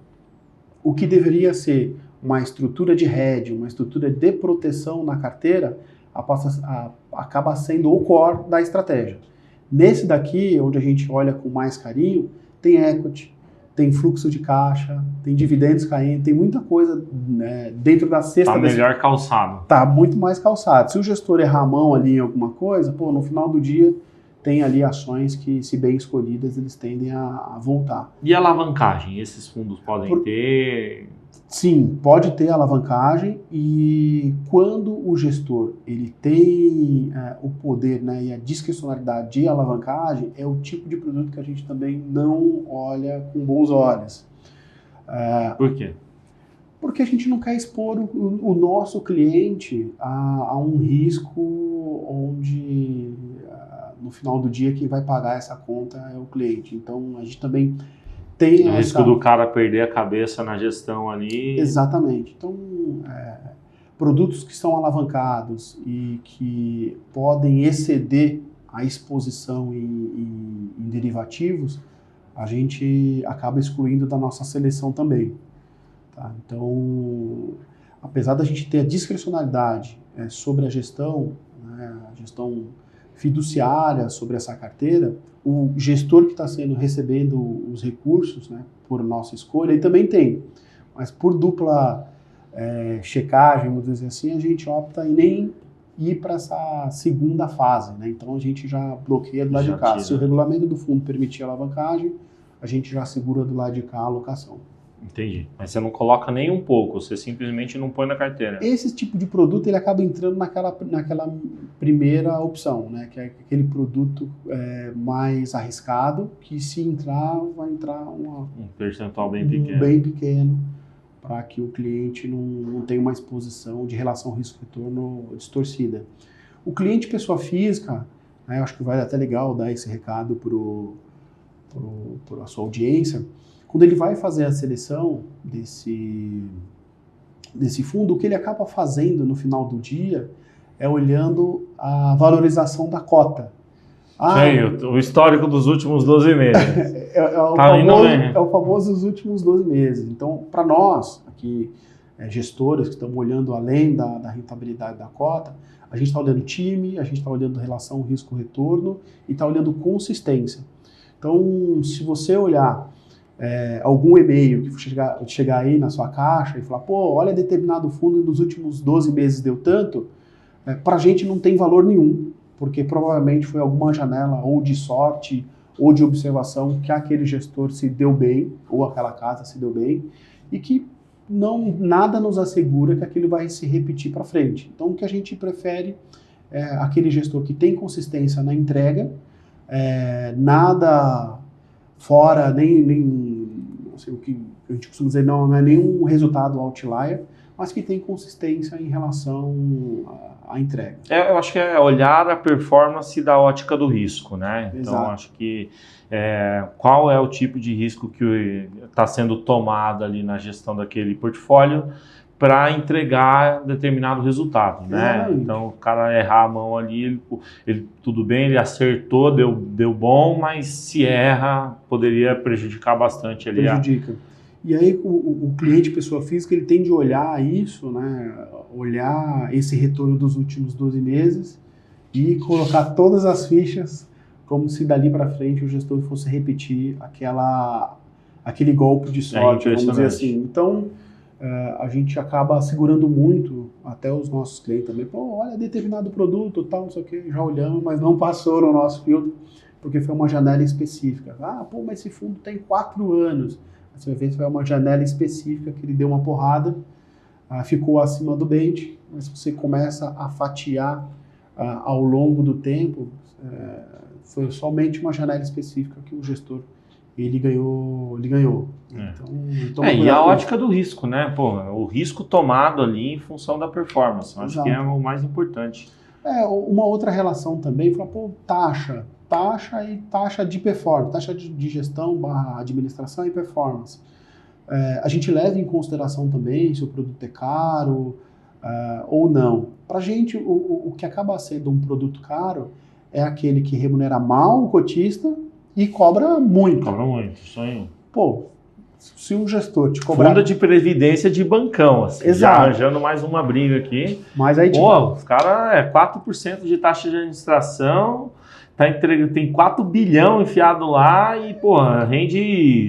o que deveria ser uma estrutura de hedge, uma estrutura de proteção na carteira, acaba sendo o core da estratégia. Nesse daqui, onde a gente olha com mais carinho, tem equity, tem fluxo de caixa, tem dividendos caindo, tem muita coisa, né, dentro da cesta. Tá melhor calçado. Tá muito mais calçado. Se o gestor errar a mão ali em alguma coisa, pô, no final do dia tem ali ações que, se bem escolhidas, eles tendem a voltar. E alavancagem? Esses fundos podem ter? Sim, pode ter alavancagem, e quando o gestor ele tem o poder, né, e a discricionalidade de alavancagem, é o tipo de produto que a gente também não olha com bons olhos. Por quê? Porque a gente não quer expor o nosso cliente a um risco onde, no final do dia, quem vai pagar essa conta é o cliente. Então, a gente também tem o risco do cara perder a cabeça na gestão ali. Exatamente. Então, produtos que são alavancados e que podem exceder a exposição em derivativos, a gente acaba excluindo da nossa seleção também. Tá? Então, apesar da gente ter a discricionalidade sobre a gestão, né, a gestão fiduciária sobre essa carteira, o gestor que está recebendo os recursos, né, por nossa escolha, ele também tem. Mas por dupla checagem, vamos dizer assim, a gente opta em nem ir para essa segunda fase. Né? Então a gente já bloqueia do lado de cá. Se o regulamento do fundo permitir a alavancagem, a gente já segura do lado de cá a alocação. Entendi. Mas você não coloca nem um pouco, você simplesmente não põe na carteira. Esse tipo de produto, ele acaba entrando naquela primeira opção, né? Que é aquele produto mais arriscado, que se entrar, vai entrar um percentual bem pequeno. Bem pequeno, para que o cliente não tenha uma exposição de relação risco-retorno distorcida. O cliente pessoa física, né, eu acho que vai até legal dar esse recado para a sua audiência. Quando ele vai fazer a seleção desse fundo, o que ele acaba fazendo no final do dia é olhando a valorização da cota. O histórico dos últimos 12 meses. É o famoso os últimos 12 meses. Então, para nós, aqui, gestores que estamos olhando além da rentabilidade da cota, a gente está olhando time, a gente está olhando relação risco-retorno e está olhando consistência. Então, se você olhar algum e-mail que chegar aí na sua caixa e falar, pô, olha, determinado fundo nos últimos 12 meses deu tanto, para a gente não tem valor nenhum, porque provavelmente foi alguma janela ou de sorte ou de observação que aquele gestor se deu bem, ou aquela casa se deu bem, e que nada nos assegura que aquilo vai se repetir para frente. Então, o que a gente prefere é aquele gestor que tem consistência na entrega, nada fora, nem assim, o que a gente costuma dizer, não é nenhum resultado outlier, mas que tem consistência em relação à entrega. Eu acho que é olhar a performance da ótica do risco, né? Então, Exato. acho que qual é o tipo de risco que está sendo tomado ali na gestão daquele portfólio para entregar determinado resultado, né? Exatamente. Então, o cara errar a mão ali, ele tudo bem, ele acertou, deu bom, mas se erra, poderia prejudicar bastante ali. Prejudica. E aí o cliente, pessoa física, ele tem de olhar isso, né? Olhar esse retorno dos últimos 12 meses e colocar todas as fichas como se dali para frente o gestor fosse repetir aquele golpe de sorte, vamos dizer assim. Então, a gente acaba segurando muito, até os nossos clientes também, pô, olha, determinado produto, tal, não sei o que, já olhamos, mas não passou no nosso filtro, porque foi uma janela específica. Pô, mas esse fundo tem 4 anos. Você vai ver que foi uma janela específica que ele deu uma porrada, ficou acima do bench, mas você começa a fatiar ao longo do tempo, foi somente uma janela específica que o gestor ele ganhou. Então, e a ótica do risco, né? Pô, o risco tomado ali em função da performance, acho que é o mais importante. Uma outra relação também, fala, pô, taxa e taxa de performance, taxa de gestão / administração e performance. A gente leva em consideração também se o produto é caro ou não. Para a gente, o que acaba sendo um produto caro é aquele que remunera mal o cotista e cobra muito. Cobra muito, isso aí. Pô, Se um gestor te cobrar... Fundo de previdência de bancão, assim, Exato. já arranjando mais uma briga aqui. Mas aí, Pô, os caras 4% de taxa de administração, tem 4 bilhão enfiado lá e, pô, rende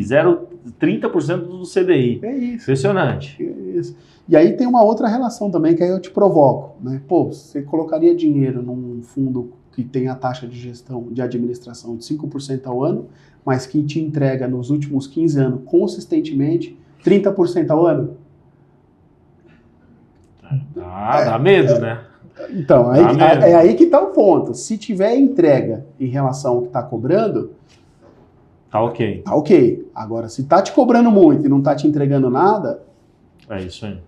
30% do CDI. é isso. Impressionante. É isso. E aí tem uma outra relação também, que aí eu te provoco, né? Pô, você colocaria dinheiro num fundo que tem a taxa de gestão, de administração de 5% ao ano, mas que te entrega nos últimos 15 anos, consistentemente, 30% ao ano? Dá medo, né? Então, é aí que está o ponto. Se tiver entrega em relação ao que está cobrando, Tá ok. tá ok. Agora, se tá te cobrando muito e não tá te entregando nada, É isso aí.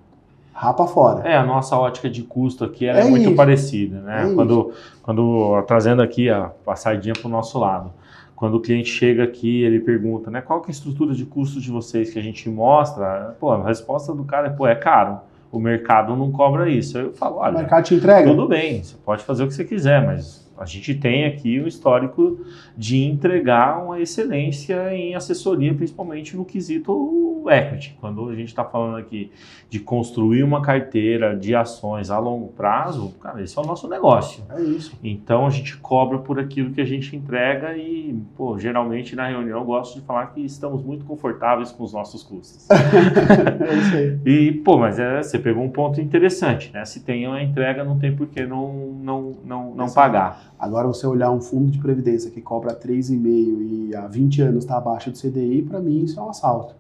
rapa fora. A nossa ótica de custo aqui ela é É muito isso. parecida, né? É Quando trazendo aqui a passadinha para o nosso lado. Quando o cliente chega aqui, ele pergunta, né, qual que é a estrutura de custo de vocês que a gente mostra? Pô, a resposta do cara é, é caro. O mercado não cobra isso. Aí eu falo, O olha, mercado te entrega? tudo bem, você pode fazer o que você quiser, mas a gente tem aqui o histórico de entregar uma excelência em assessoria, principalmente no quesito equity. Quando a gente está falando aqui de construir uma carteira de ações a longo prazo, cara, esse é o nosso negócio. É isso. Então a gente cobra por aquilo que a gente entrega e, pô, geralmente na reunião eu gosto de falar que estamos muito confortáveis com os nossos custos. É isso aí. E, pô, mas você pegou um ponto interessante, né? Se tem uma entrega, não tem por que não pagar. Agora, você olhar um fundo de previdência que cobra 3,5 e há 20 anos está abaixo do CDI, para mim isso é um assalto.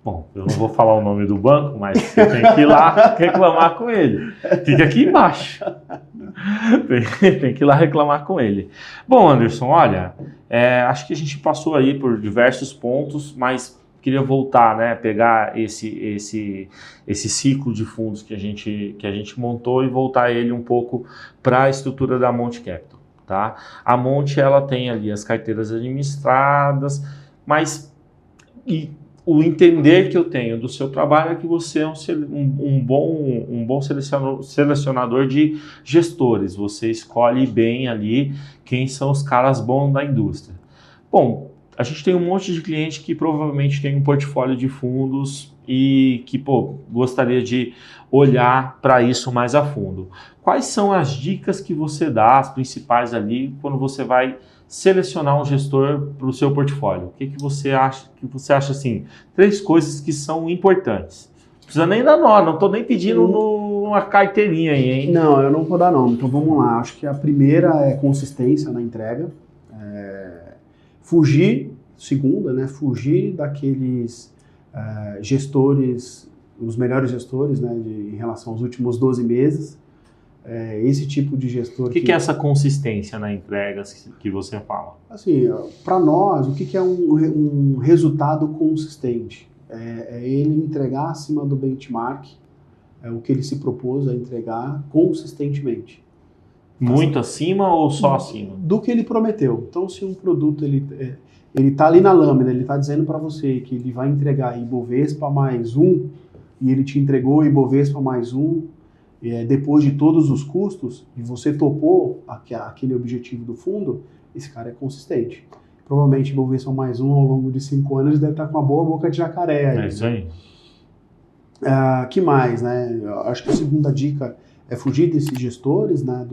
Bom, eu não vou falar o nome do banco, mas eu tenho que ir lá reclamar com ele. Fica aqui embaixo. Tem que ir lá reclamar com ele. Bom, Anderson, olha, acho que a gente passou aí por diversos pontos, mas queria voltar, né, pegar esse ciclo de fundos que a gente montou e voltar ele um pouco para a estrutura da Monte Capital, tá? A Monte, ela tem ali as carteiras administradas, mas o entender que eu tenho do seu trabalho é que você é um bom selecionador de gestores. Você escolhe bem ali quem são os caras bons da indústria. Bom, a gente tem um monte de cliente que provavelmente tem um portfólio de fundos e que, pô, gostaria de olhar para isso mais a fundo. Quais são as dicas que você dá, as principais ali, quando você vai selecionar um gestor para o seu portfólio? O que você acha? Assim, 3 coisas que são importantes. Não precisa nem dar nome, não estou nem pedindo uma carteirinha aí, hein? Não, eu não vou dar nome, então vamos lá. Acho que a primeira é consistência na entrega. Segunda, né? Fugir daqueles gestores, os melhores gestores, né? Em relação aos últimos 12 meses. Esse tipo de gestor... O que é essa consistência na entrega que você fala? Assim, para nós, o que é um resultado consistente? É ele entregar acima do benchmark, o que ele se propôs a entregar consistentemente. Muito acima ou só acima? Do que ele prometeu. Então, se um produto ele está ali na lâmina, ele está dizendo para você que ele vai entregar Ibovespa mais 1, e ele te entregou Ibovespa mais 1, depois de todos os custos, e você topou aquele objetivo do fundo, esse cara é consistente. Provavelmente Ibovespa mais 1 ao longo de 5 anos deve estar com uma boa boca de jacaré aí. É isso aí. Que mais, né? Eu acho que a segunda dica é fugir desses gestores, né?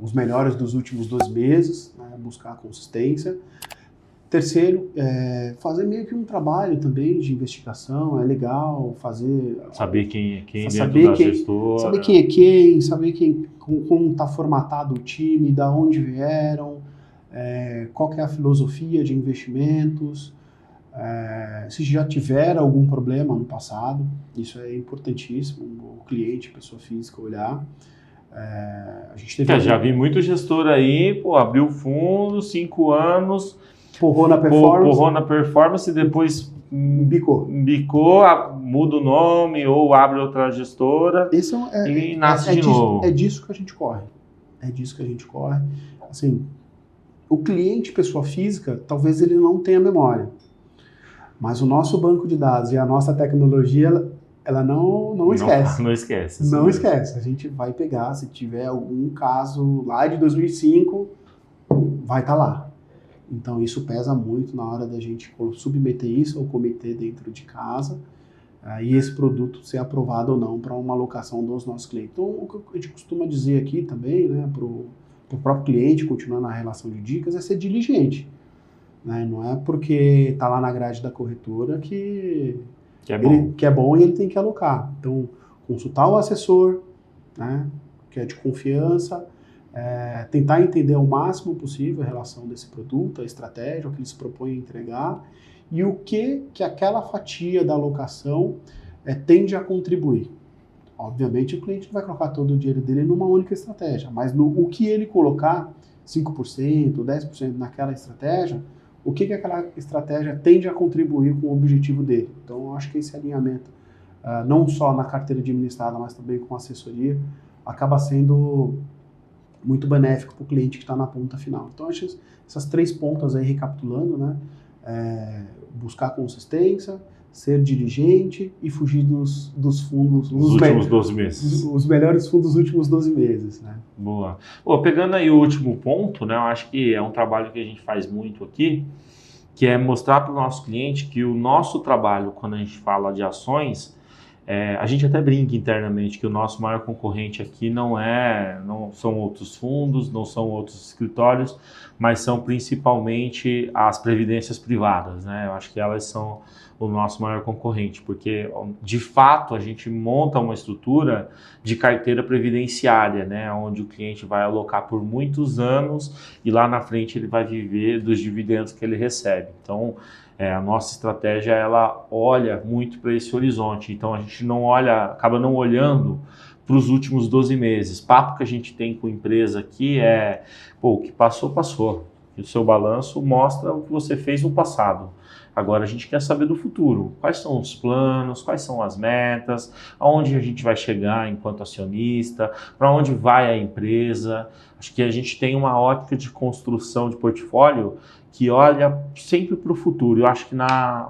Os melhores dos últimos 12 meses, né, buscar a consistência. Terceiro, fazer meio que um trabalho também de investigação, é legal fazer... Saber quem é quem saber dentro da gestora. Saber quem é quem, saber como está formatado o time, da onde vieram, qual que é a filosofia de investimentos, se já tiver algum problema no passado, isso é importantíssimo, o cliente, a pessoa física olhar. A gente teve já vi muito gestor aí, pô, abriu fundo, 5 anos, porrou na performance e depois bicou, muda o nome ou abre outra gestora e nasce de novo. É disso que a gente corre. Assim, o cliente, pessoa física, talvez ele não tenha memória, mas o nosso banco de dados e a nossa tecnologia, ela não esquece. Não esquece. Não esquece. A gente vai pegar, se tiver algum caso lá de 2005, vai estar lá. Então, isso pesa muito na hora da gente submeter isso ao comitê dentro de casa e esse produto ser aprovado ou não para uma alocação dos nossos clientes. Então, o que a gente costuma dizer aqui também, né, para o próprio cliente, continuando a relação de dicas, é ser diligente. Né? Não é porque está lá na grade da corretora que é bom e ele tem que alocar. Então, consultar o assessor, né, que é de confiança, tentar entender o máximo possível a relação desse produto, a estratégia, o que ele se propõe a entregar e o que aquela fatia da alocação tende a contribuir. Obviamente, o cliente não vai colocar todo o dinheiro dele numa única estratégia, mas o que ele colocar, 5%, 10% naquela estratégia, o que aquela estratégia tende a contribuir com o objetivo dele. Então, eu acho que esse alinhamento, não só na carteira administrada, mas também com assessoria, acaba sendo muito benéfico para o cliente que está na ponta final. Então, acho que essas 3 pontas aí, recapitulando, né? Buscar consistência, ser diligente e fugir dos fundos... Os últimos 12 meses. Os melhores fundos dos últimos 12 meses, né? Boa. Pegando aí o último ponto, né? Eu acho que é um trabalho que a gente faz muito aqui, que é mostrar para o nosso cliente que o nosso trabalho, quando a gente fala de ações, a gente até brinca internamente que o nosso maior concorrente aqui não são outros fundos, não são outros escritórios, mas são principalmente as previdências privadas, né? Eu acho que elas são o nosso maior concorrente, porque de fato a gente monta uma estrutura de carteira previdenciária, né? Onde o cliente vai alocar por muitos anos e lá na frente ele vai viver dos dividendos que ele recebe. Então, a nossa estratégia, ela olha muito para esse horizonte, então a gente acaba não olhando para os últimos 12 meses. Papo que a gente tem com a empresa aqui o que passou, passou. E o seu balanço mostra o que você fez no passado. Agora a gente quer saber do futuro. Quais são os planos, quais são as metas, aonde a gente vai chegar enquanto acionista, para onde vai a empresa. Acho que a gente tem uma ótica de construção de portfólio que olha sempre para o futuro. Eu acho que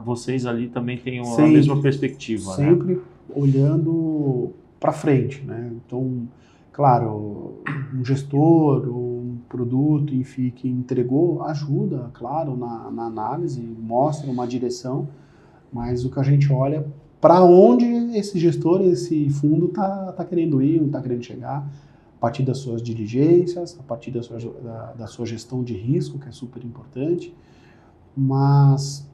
vocês ali também têm a mesma perspectiva. Sempre, né? Olhando para frente, né? Então, claro, um gestor, um produto, enfim, que entregou, ajuda, claro, na análise, mostra uma direção, mas o que a gente olha para onde esse gestor, esse fundo está querendo ir, está querendo chegar, a partir das suas diligências, a partir da sua gestão de risco, que é super importante, mas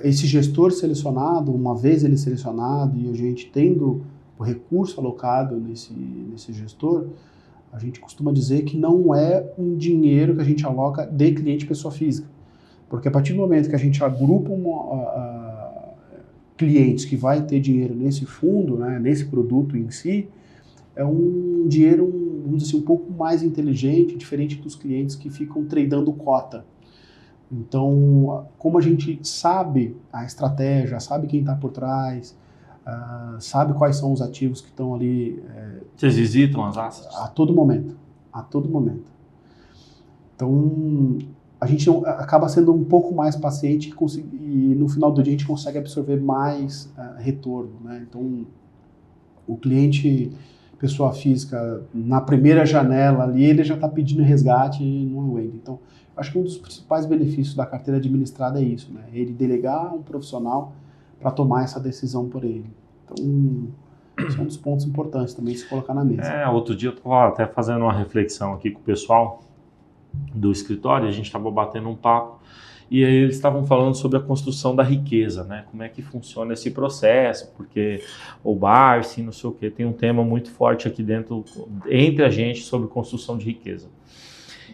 esse gestor selecionado, uma vez ele selecionado e a gente tendo o recurso alocado nesse gestor, a gente costuma dizer que não é um dinheiro que a gente aloca de cliente pessoa física, porque a partir do momento que a gente agrupa clientes que vai ter dinheiro nesse fundo, né, nesse produto em si, é um dinheiro, vamos dizer assim, um pouco mais inteligente, diferente dos clientes que ficam tradando cota. Então, como a gente sabe a estratégia, sabe quem está por trás, sabe quais são os ativos que estão ali... Vocês visitam as assets? A todo momento. Então, a gente acaba sendo um pouco mais paciente e no final do dia a gente consegue absorver mais retorno, né? Então, o cliente... pessoa física, na primeira janela ali, ele já está pedindo resgate e não aguenta. Então, acho que um dos principais benefícios da carteira administrada é isso, né? Ele delegar um profissional para tomar essa decisão por ele. Então, esse é um dos pontos importantes também de se colocar na mesa. Outro dia eu estava até fazendo uma reflexão aqui com o pessoal do escritório, a gente estava batendo um papo, e aí eles estavam falando sobre a construção da riqueza, né? Como é que funciona esse processo, porque o Barsi, não sei o quê, tem um tema muito forte aqui dentro, entre a gente, sobre construção de riqueza.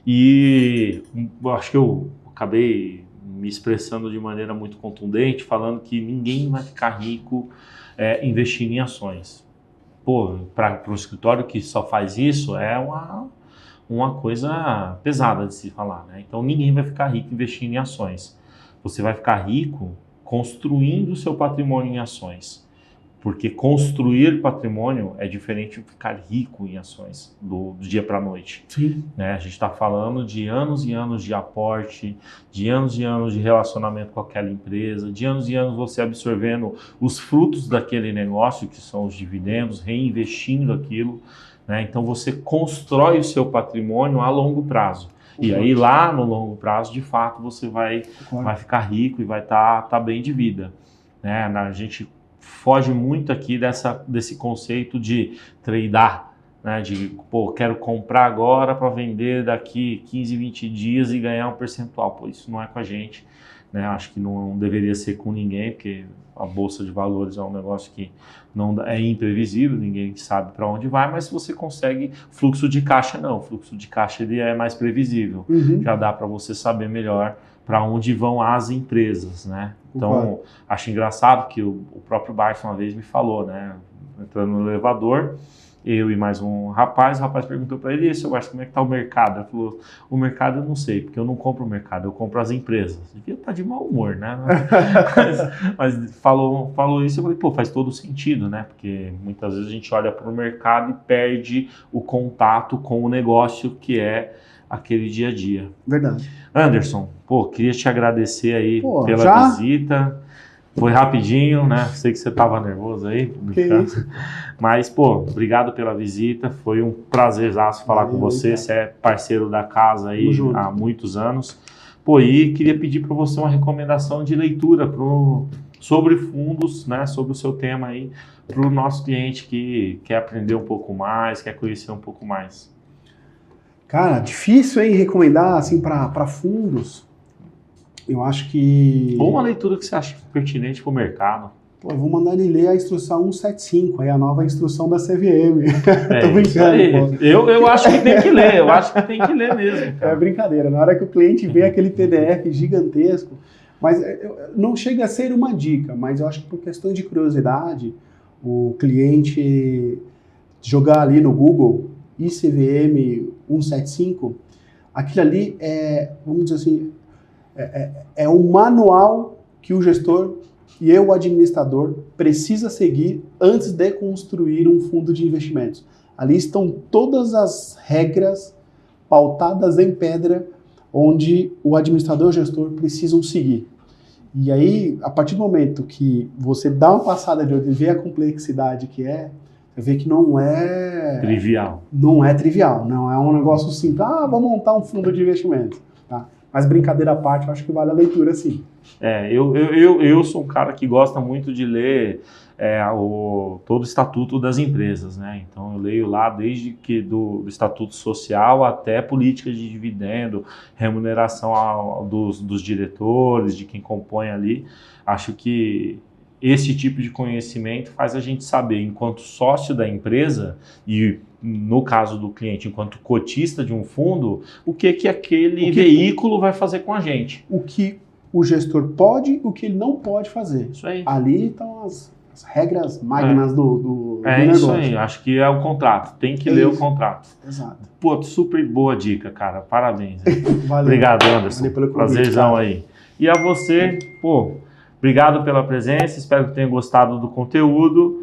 E eu acho que eu acabei me expressando de maneira muito contundente, falando que ninguém vai ficar rico investindo em ações. Para um escritório que só faz isso, é uma coisa pesada de se falar, né? Então ninguém vai ficar rico investindo em ações. Você vai ficar rico construindo o seu patrimônio em ações. Porque construir patrimônio é diferente de ficar rico em ações do dia para a noite. Sim. Né? A gente está falando de anos e anos de aporte, de anos e anos de relacionamento com aquela empresa, de anos e anos você absorvendo os frutos daquele negócio, que são os dividendos, reinvestindo aquilo. Né? Então você constrói o seu patrimônio a longo prazo. E aí lá no longo prazo, de fato, você vai Concordo. ficar rico e vai tá bem de vida, né? A gente foge muito aqui desse conceito de tradear, né? De, pô, quero comprar agora para vender daqui 15, 20 dias e ganhar um percentual. Pô, isso não é com a gente, né? Acho que não deveria ser com ninguém, porque a bolsa de valores é um negócio que não é imprevisível, ninguém sabe para onde vai, mas se você consegue, fluxo de caixa não, fluxo de caixa ele é mais previsível, já dá para você saber melhor para onde vão as empresas, né? Então, acho engraçado que o próprio Barça uma vez me falou, né? Entrando no elevador, eu e mais um rapaz, o rapaz perguntou para ele, seu Barça, como é que tá o mercado? Ele falou, o mercado eu não sei, porque eu não compro o mercado, eu compro as empresas. Devia estar de mau humor, né? mas falou isso, eu falei, pô, faz todo sentido, né? Porque muitas vezes a gente olha para o mercado e perde o contato com o negócio que é aquele dia a dia. Verdade. Anderson, pô, queria te agradecer aí pela já? visita. Foi rapidinho, né? Sei que você estava nervoso aí. Que isso? Mas, pô, obrigado pela visita. Foi um prazerzaço falar com você. Cara. Você é parceiro da casa aí há muitos anos. Pô, e queria pedir para você uma recomendação de leitura sobre fundos, né? Sobre o seu tema aí, para o nosso cliente que quer aprender um pouco mais, quer conhecer um pouco mais. Cara, difícil, hein? Recomendar, assim, para fundos. Eu acho que... Ou uma leitura que você acha pertinente para o mercado. Pô, eu vou mandar ele ler a instrução 175, aí a nova instrução da CVM. Tô brincando. Eu acho que tem que ler, eu acho que tem que ler mesmo. Cara. É brincadeira, na hora que o cliente vê aquele PDF gigantesco, mas não chega a ser uma dica, mas eu acho que por questão de curiosidade, o cliente jogar ali no Google ICVM 175, aquilo ali vamos dizer assim, é um manual que o gestor e eu, o administrador, precisa seguir antes de construir um fundo de investimentos. Ali estão todas as regras pautadas em pedra onde o administrador e o gestor precisam seguir. E aí, a partir do momento que você dá uma passada de olho e vê a complexidade que você vê que não é... trivial. Não é trivial, não é um negócio simples. Vou montar um fundo de investimento. Tá? Mas brincadeira à parte, eu acho que vale a leitura sim. Eu sou um cara que gosta muito de ler todo o estatuto das empresas, né? Então eu leio lá desde que do estatuto social até política de dividendo, remuneração dos diretores, de quem compõe ali. Acho que esse tipo de conhecimento faz a gente saber, enquanto sócio da empresa e no caso do cliente, enquanto cotista de um fundo, o que aquele veículo vai fazer com a gente. O que o gestor pode, o que ele não pode fazer. Isso aí. Ali estão as regras magnas do negócio. Isso aí, acho que é o contrato. Tem que ler o contrato. Exato. Pô, super boa dica, cara. Parabéns. Valeu. Obrigado, Anderson. Valeu pelo convite, prazerzão cara. aí. E a você, pô, obrigado pela presença. Espero que tenha gostado do conteúdo.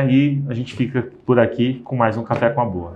E a gente fica por aqui com mais um Café com a Boa.